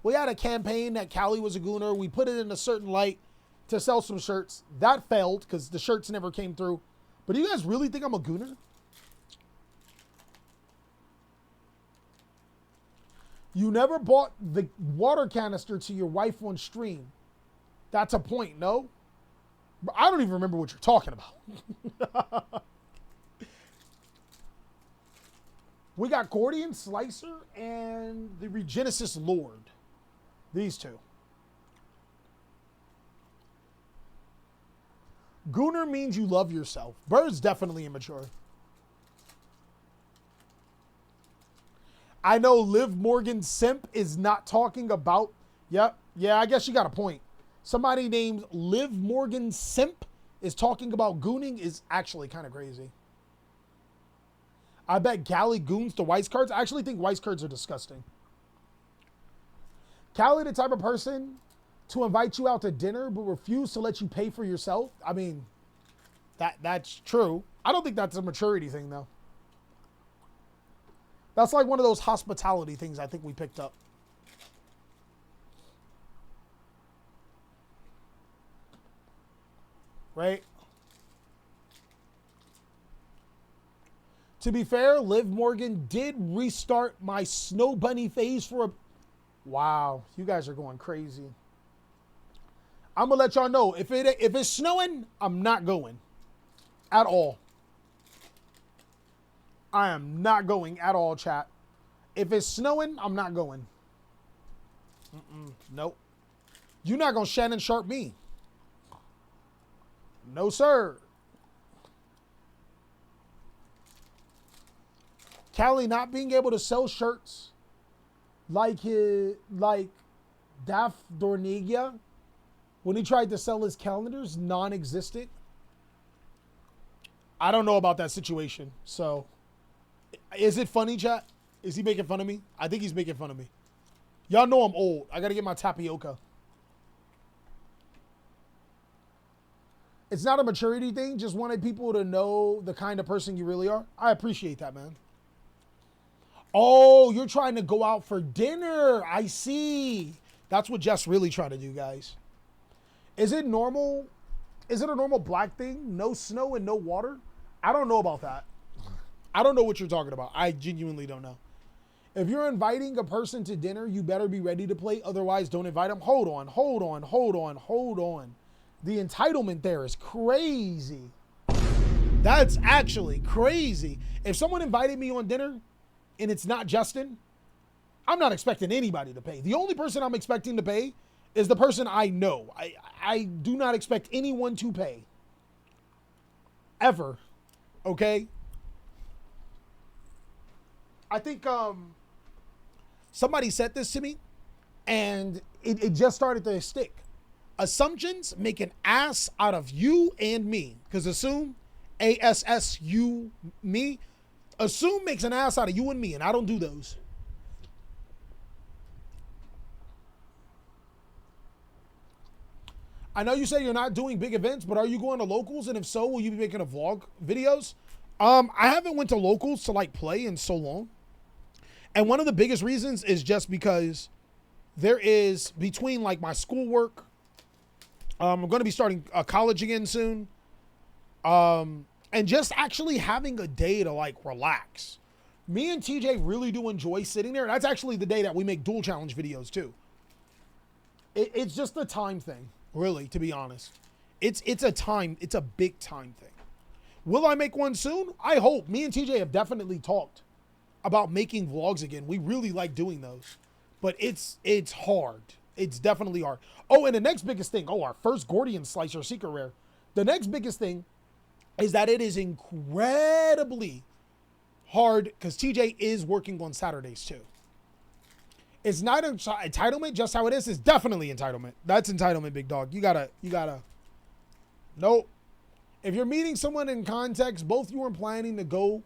Speaker 1: We had a campaign that Callie was a gooner. We put it in a certain light to sell some shirts. That failed because the shirts never came through. But do you guys really think I'm a gooner? You never bought the water canister to your wife on stream. That's a point, no? I don't even remember what you're talking about. We got Gordian Slicer and the Regenesis Lord. These two. Gooner means you love yourself. Bird's definitely immature. I know Liv Morgan Simp is not talking about... Yep. Yeah, I guess you got a point. Somebody named Liv Morgan Simp is talking about gooning is actually kind of crazy. I bet Callie goons the Weiss cards. I actually think Weiss cards are disgusting. Callie the type of person to invite you out to dinner but refuse to let you pay for yourself. I mean, that's true. I don't think that's a maturity thing, though. That's like one of those hospitality things I think we picked up. Right? To be fair, Liv Morgan did restart my Snow Bunny phase for a... Wow, you guys are going crazy. I'm going to let y'all know, if it's snowing, I'm not going. At all. I am not going at all, chat. If it's snowing, I'm not going. Nope. You're not going to Shannon Sharp me. No, sir. Callie not being able to sell shirts like Daph Dornigia when he tried to sell his calendars, non-existent. I don't know about that situation. So, is it funny, chat? Is he making fun of me? I think he's making fun of me. Y'all know I'm old. I got to get my tapioca. It's not a maturity thing. Just wanted people to know the kind of person you really are. I appreciate that, man. Oh, you're trying to go out for dinner. I see. That's what Jeff's really trying to do, guys. Is it normal? Is it a normal black thing? No snow and no water? I don't know about that. I don't know what you're talking about. I genuinely don't know. If you're inviting a person to dinner, you better be ready to play. Otherwise, don't invite them. Hold on. The entitlement there is crazy. That's actually crazy. If someone invited me on dinner and it's not Justin, I'm not expecting anybody to pay. The only person I'm expecting to pay is the person I know. I do not expect anyone to pay. Ever. Okay? I think somebody said this to me and it just started to stick. Assumptions make an ass out of you and me. Because assume, A-S-S-U, me. Assume makes an ass out of you and me, and I don't do those. I know you say you're not doing big events, but are you going to locals? And if so, will you be making a vlog videos? I haven't went to locals to like play in so long. And one of the biggest reasons is just because there is between like my schoolwork, I'm going to be starting college again soon. And just actually having a day to like relax. Me and TJ really do enjoy sitting there. That's actually the day that we make dual challenge videos too. It's just a time thing, really, to be honest. It's a big time thing. Will I make one soon? I hope. Me and TJ have definitely talked about making vlogs again. We really like doing those, but it's hard. It's definitely hard. Oh, and the next biggest thing, our first Gordian Slicer secret rare. The next biggest thing is that it is incredibly hard because TJ is working on Saturdays too. It's not entitlement, just how it is. It's definitely entitlement. That's entitlement, big dog. You gotta. Nope. If you're meeting someone in context, both you are planning to go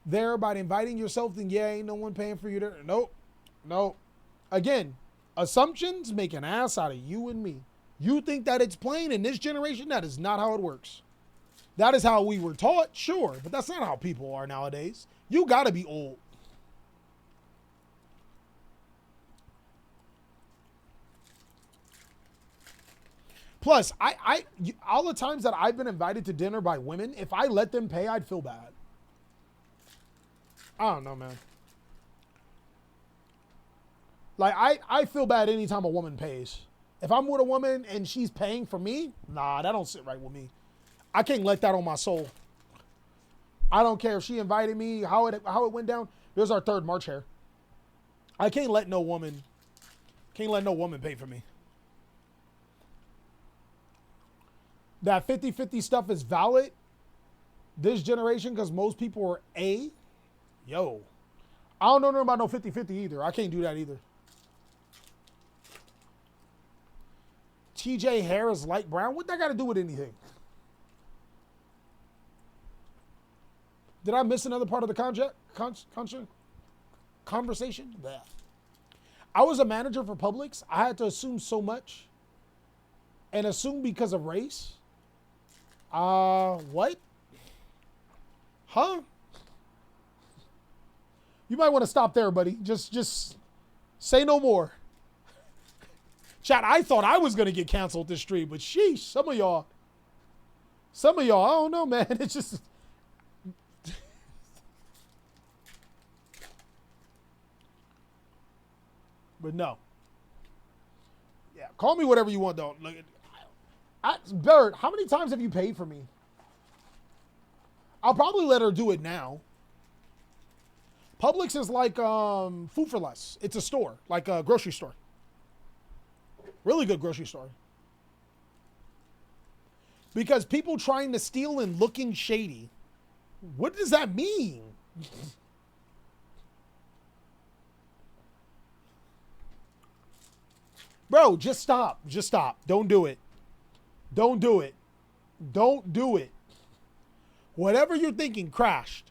Speaker 1: there by inviting yourself, then yeah, ain't no one paying for you to. Nope. Again, assumptions make an ass out of you and me. You think that it's plain in this generation? That is not how it works. That is how we were taught, sure, but that's not how people are nowadays. You gotta be old. Plus, all the times that I've been invited to dinner by women, if I let them pay, I'd feel bad. I don't know, man. Like, I feel bad anytime a woman pays. If I'm with a woman and she's paying for me, nah, that don't sit right with me. I can't let that on my soul. I don't care if she invited me, how it went down. There's our third March hair. I can't let no woman pay for me. That 50-50 stuff is valid this generation because most people are A. Yo. I don't know nothing about no 50-50 either. I can't do that either. TJ hair is light brown. What that got to do with anything? Did I miss another part of the conversation? Yeah. I was a manager for Publix. I had to assume so much. And assume because of race. What? Huh? You might want to stop there, buddy. Just say no more. Chat, I thought I was going to get canceled this stream, but sheesh, some of y'all, I don't know, man. It's just... But no. Yeah, call me whatever you want, though. Like, Barrett, how many times have you paid for me? I'll probably let her do it now. Publix is like Food for Less. It's a store, like a grocery store. Really good grocery store. Because people trying to steal and looking shady. What does that mean? Bro, just stop. Just stop. Don't do it. Don't do it. Don't do it. Whatever you're thinking crashed.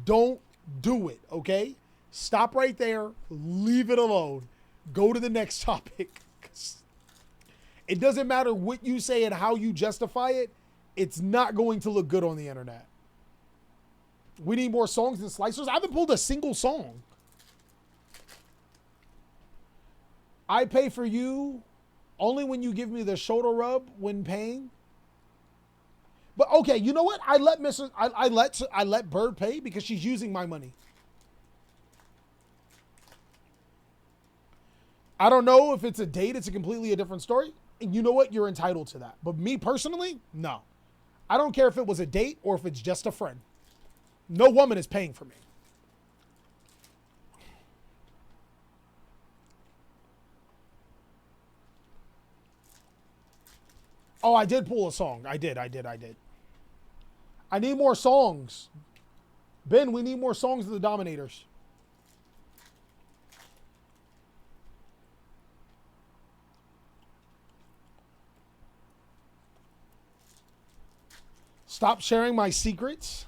Speaker 1: Don't do it, okay? Stop right there. Leave it alone. Go to the next topic. It doesn't matter what you say and how you justify it. It's not going to look good on the internet. We need more songs than slicers. I haven't pulled a single song. I pay for you only when you give me the shoulder rub when paying. But okay, you know what? I let Bird pay because she's using my money. I don't know if it's a date. It's a completely different story. And you know what? You're entitled to that. But me personally, no. I don't care if it was a date or if it's just a friend. No woman is paying for me. Oh, I did pull a song. I did. I need more songs. Ben, we need more songs of the Dominators. Stop sharing my secrets.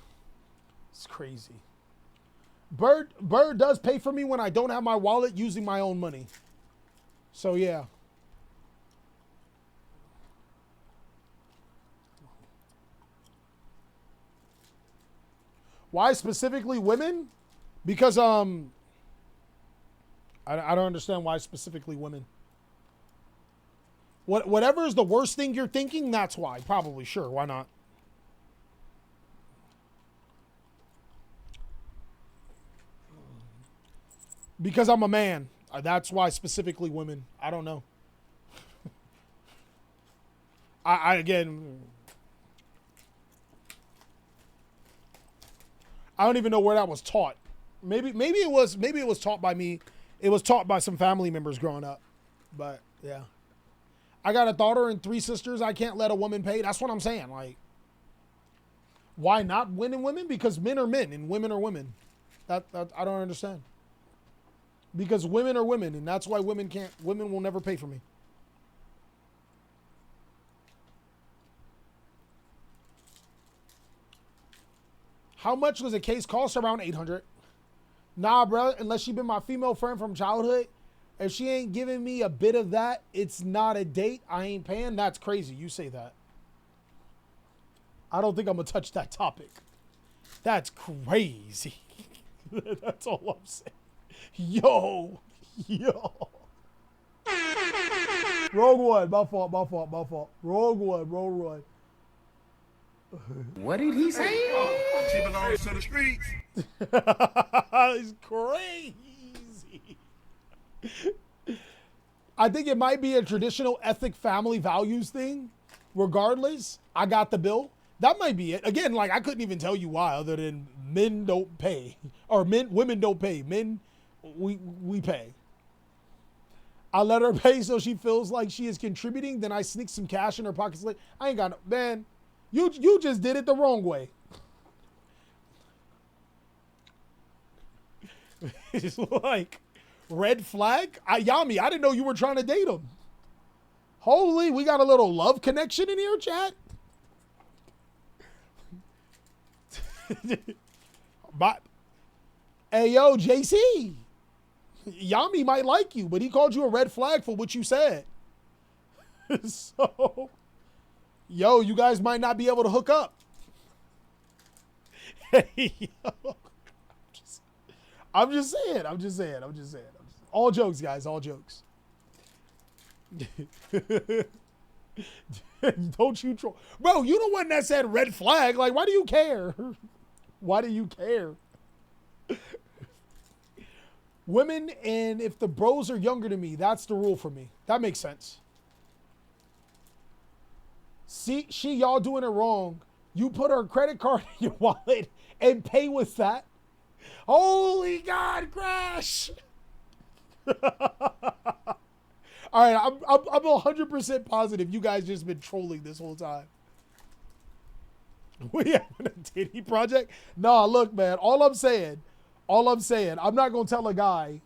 Speaker 1: It's crazy. Bird does pay for me when I don't have my wallet using my own money. So yeah. Why specifically women? Because I don't understand why specifically women. Whatever is the worst thing you're thinking, that's why. Probably, sure, why not? Because I'm a man. That's why specifically women. I don't know. Again, I don't even know where that was taught. Maybe it was taught by me. It was taught by some family members growing up. But yeah. I got a daughter and 3 sisters. I can't let a woman pay. That's what I'm saying. Like, why not men and women? Because men are men and women are women. That I don't understand. Because women are women, and that's why women will never pay for me. How much does a case cost? Around $800. Nah, bro, unless she been my female friend from childhood. If she ain't giving me a bit of that, it's not a date. I ain't paying. That's crazy. You say that. I don't think I'm going to touch that topic. That's crazy. That's all I'm saying. Yo. Rogue One. My fault. Rogue One.
Speaker 3: What did he say?
Speaker 4: She belongs to the streets.
Speaker 1: It's crazy. I think it might be a traditional ethic family values thing. Regardless, I got the bill. That might be it. Again, like I couldn't even tell you why other than men don't pay. Or women don't pay. Men, we pay. I let her pay so she feels like she is contributing. Then I sneak some cash in her pockets. Like, I ain't got no, man. You just did it the wrong way. It's like, red flag? Yami, I didn't know you were trying to date him. Holy, we got a little love connection in here, chat. But, hey, yo, JC. Yami might like you, but he called you a red flag for what you said. So, yo, you guys might not be able to hook up. Hey, yo. I'm just saying. All jokes, guys, all jokes. Don't you troll. Bro, you the one that said red flag. Like, why do you care? Why do you care? Women, and if the bros are younger than me, that's the rule for me. That makes sense. See, y'all doing it wrong. You put her credit card in your wallet and pay with that. Holy God, Crash! All right, I'm 100% positive you guys just been trolling this whole time. We having a dating project? Nah, look, man. All I'm saying, I'm not gonna tell a guy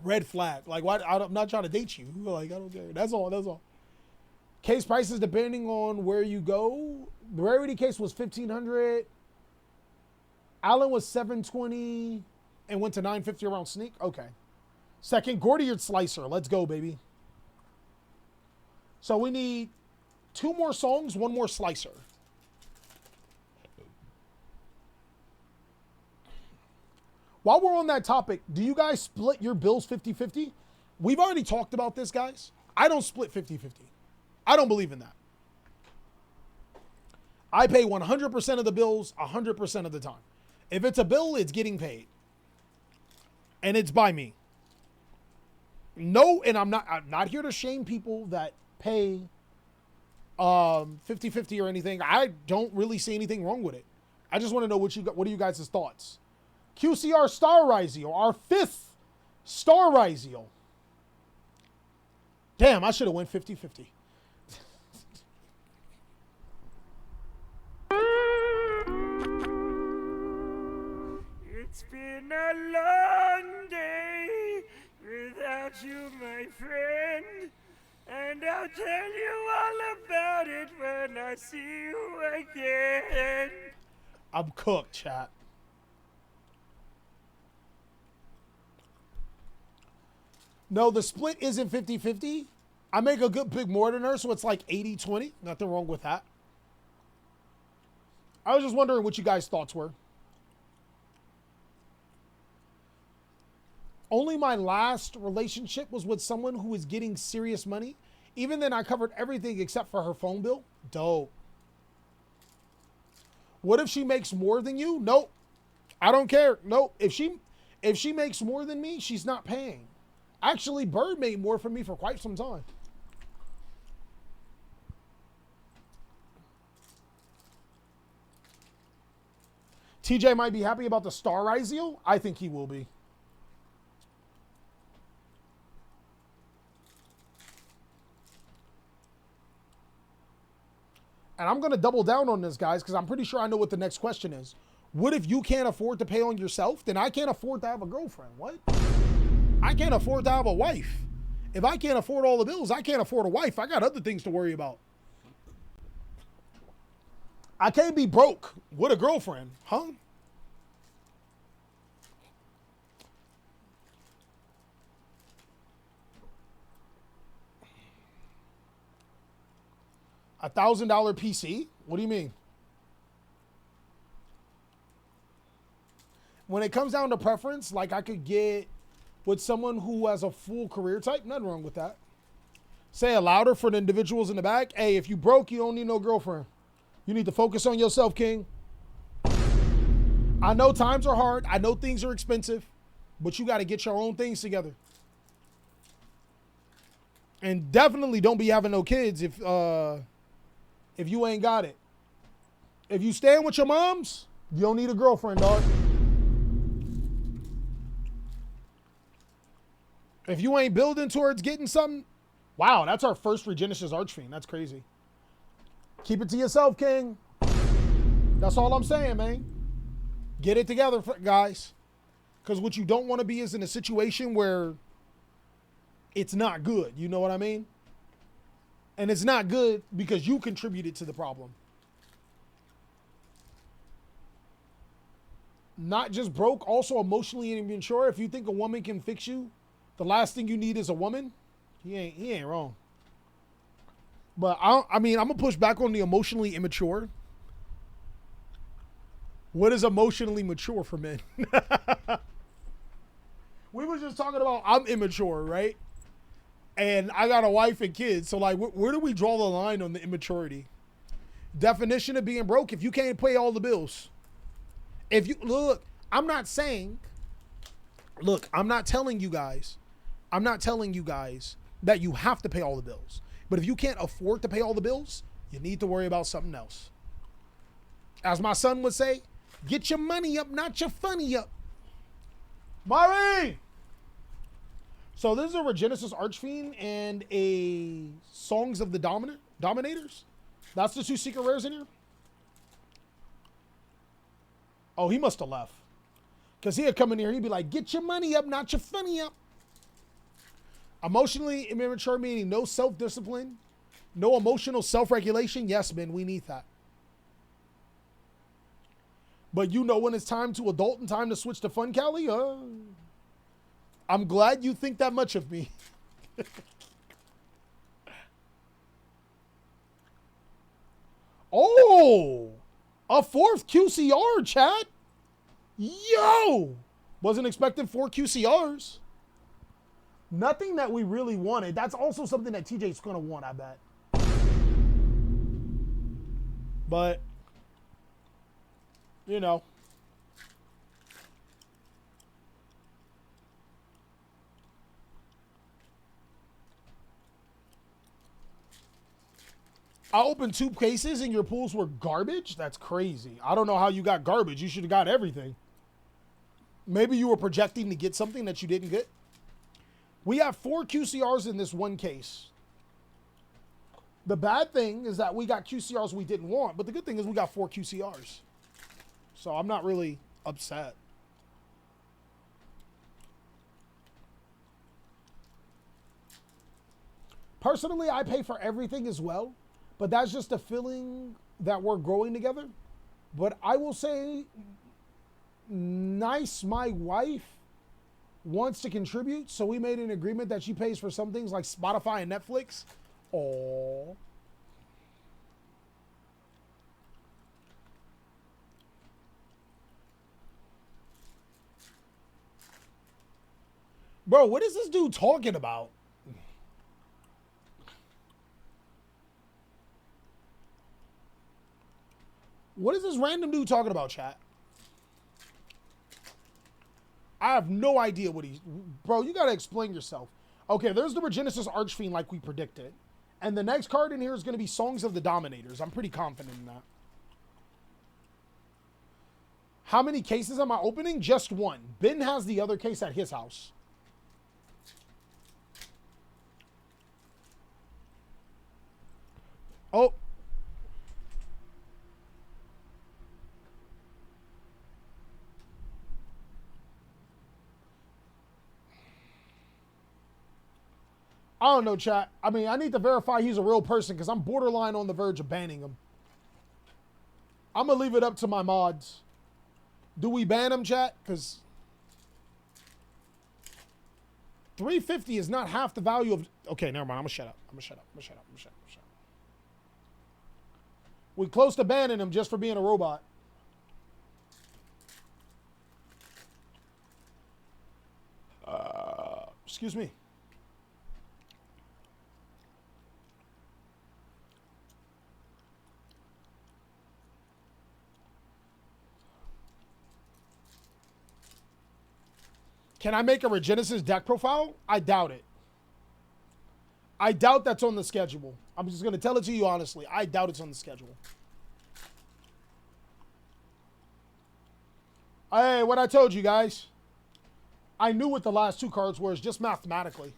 Speaker 1: Red flag. Like, why? I'm not trying to date you. Like, I don't care. That's all. That's all. Case prices depending on where you go. The rarity case was $1,500. Allen was $720 and went to $950 around sneak. Okay. Second, Gordiard slicer. Let's go, baby. So we need 2 more songs, 1 more slicer. While we're on that topic, do you guys split your bills 50-50? We've already talked about this, guys. I don't split 50-50. I don't believe in that. I pay 100% of the bills 100% of the time. If it's a bill, it's getting paid. And it's by me. No, and I'm not here to shame people that pay 50-50 or anything. I don't really see anything wrong with it. I just want to know what are you guys' thoughts? QCR Star Rizio, our 5th Star Rizio. Damn, I should have went 50-50.
Speaker 3: It's been a long day without you, my friend. And I'll tell you all about it when I see you again.
Speaker 1: I'm cooked, chat. No, the split isn't 50-50. I make a good big mortar, so it's like 80-20. Nothing wrong with that. I was just wondering what you guys' thoughts were. Only my last relationship was with someone who was getting serious money. Even then, I covered everything except for her phone bill. Dope. What if she makes more than you? Nope. I don't care. Nope. If she makes more than me, she's not paying. Actually, Bird made more for me for quite some time. TJ might be happy about the Star Rizio. I think he will be. And I'm going to double down on this, guys, because I'm pretty sure I know what the next question is. What if you can't afford to pay on yourself? Then I can't afford to have a girlfriend. What? I can't afford to have a wife. If I can't afford all the bills, I can't afford a wife. I got other things to worry about. I can't be broke with a girlfriend, huh? $1,000 PC? What do you mean? When it comes down to preference, like I could get with someone who has a full career type, nothing wrong with that. Say it louder for the individuals in the back. Hey, if you broke, you don't need no girlfriend. You need to focus on yourself, King. I know times are hard. I know things are expensive, but you got to get your own things together. And definitely don't be having no kids if you ain't got it. If you staying with your moms, you don't need a girlfriend, dog. If you ain't building towards getting something, wow, that's our first Regenesis Archfiend. That's crazy. Keep it to yourself, King. That's all I'm saying, man. Get it together, guys. Because what you don't want to be is in a situation where it's not good. You know what I mean? And it's not good because you contributed to the problem. Not just broke, also emotionally immature. If you think a woman can fix you, the last thing you need is a woman. He ain't wrong. But I mean, I'm gonna push back on the emotionally immature. What is emotionally mature for men? We were just talking about I'm immature, right? And I got a wife and kids. So like, where do we draw the line on the immaturity? Definition of being broke: if you can't pay all the bills. If you look, I'm not telling you guys that you have to pay all the bills. But if you can't afford to pay all the bills, you need to worry about something else. As my son would say, get your money up, not your funny up. Mari! So this is a Regenesis Archfiend and a Songs of the Dominators. That's the 2 secret rares in here. Oh, he must have left. Because he'd come in here, he'd be like, get your money up, not your funny up. Emotionally immature meaning no self-discipline, no emotional self-regulation. Yes, men, we need that. But you know when it's time to adult and time to switch to fun, Callie? I'm glad you think that much of me. Oh, a fourth QCR, chat. Yo, wasn't expecting 4 QCRs. Nothing that we really wanted. That's also something that TJ's going to want, I bet. But, you know. I opened 2 cases and your pools were garbage? That's crazy. I don't know how you got garbage. You should have got everything. Maybe you were projecting to get something that you didn't get. We have 4 QCRs in this one case. The bad thing is that we got QCRs we didn't want, but the good thing is we got 4 QCRs. So I'm not really upset. Personally, I pay for everything as well, but that's just a feeling that we're growing together. But I will say, nice, my wife wants to contribute, so we made an agreement that she pays for some things like Spotify and Netflix. Aww. Bro, what is this dude talking about? What is this random dude talking about, chat? I have no idea what he's... Bro, you gotta explain yourself. Okay, there's the Regenesis Archfiend like we predicted. And the next card in here is gonna be Songs of the Dominators. I'm pretty confident in that. How many cases am I opening? Just 1. Ben has the other case at his house. Oh. I don't know, chat. I mean, I need to verify he's a real person because I'm borderline on the verge of banning him. I'm going to leave it up to my mods. Do we ban him, chat? Because $350 is not half the value of... Okay, never mind. I'm going to shut up. I'm going to shut up. I'm going to shut up. I'm going to shut up. I'm going to shut up. We close to banning him just for being a robot. Excuse me. Can I make a Regenesis deck profile? I doubt it. I doubt that's on the schedule. I'm just going to tell it to you honestly. I doubt it's on the schedule. Hey, what I told you guys. I knew what the last 2 cards were, just mathematically.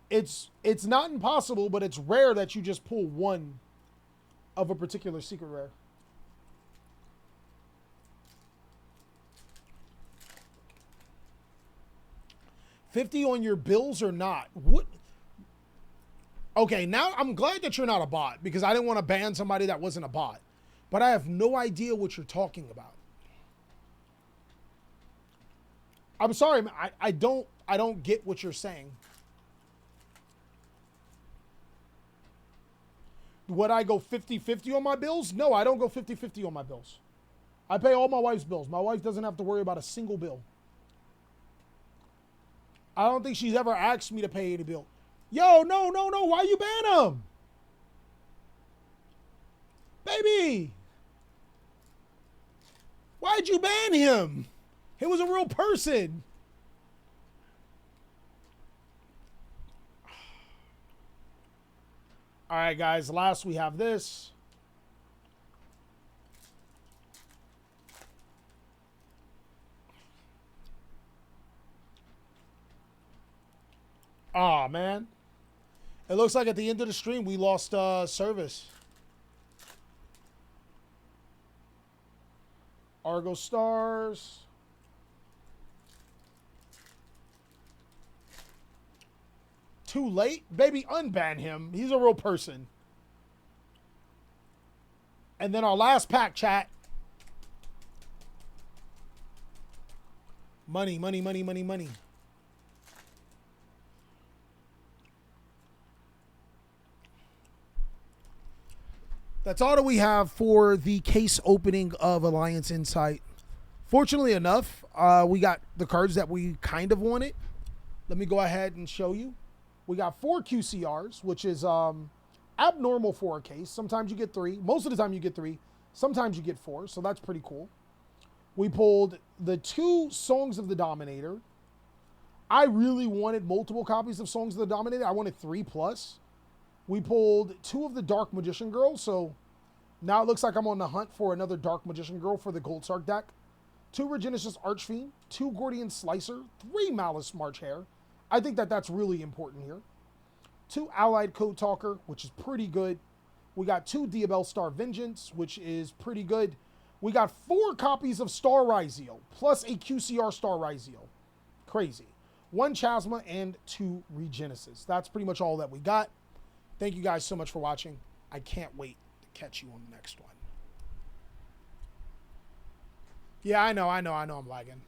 Speaker 1: It's not impossible, but it's rare that you just pull 1 of a particular secret rare. $50 on your bills or not? What? Okay, now I'm glad that you're not a bot because I didn't want to ban somebody that wasn't a bot. But I have no idea what you're talking about. I'm sorry, I don't get what you're saying. Would I go 50-50 on my bills? No, I don't go 50-50 on my bills. I pay all my wife's bills. My wife doesn't have to worry about a single bill. I don't think she's ever asked me to pay any bill. Yo, no. Why you ban him? Baby. Why'd you ban him? He was a real person. All right, guys. Last, we have this. Aw, man. It looks like at the end of the stream, we lost service. Argo Stars. Too late? Baby, unban him. He's a real person. And then our last pack, chat. Money, money, money, money, money. That's all that we have for the case opening of Alliance Insight. Fortunately enough, we got the cards that we kind of wanted. Let me go ahead and show you. We got 4 QCRs, which is abnormal for a case. Sometimes you get 3. Most of the time you get 3. Sometimes you get 4, so that's pretty cool. We pulled the 2 Songs of the Dominator. I really wanted multiple copies of Songs of the Dominator. I wanted 3 plus. We pulled 2 of the Dark Magician Girls, so now it looks like I'm on the hunt for another Dark Magician Girl for the Gold Sark deck. 2 Regenesis Archfiend, 2 Gordian Slicer, 3 Malice March Hare. I think that that's really important here. 2 Allied Code Talker, which is pretty good. We got 2 Diabel Star Vengeance, which is pretty good. We got 4 copies of Star Ryzeal, plus a QCR Star Ryzeal. Crazy. 1 Chasma and 2 Regenesis. That's pretty much all that we got. Thank you guys so much for watching. I can't wait to catch you on the next one. Yeah, I know I'm lagging.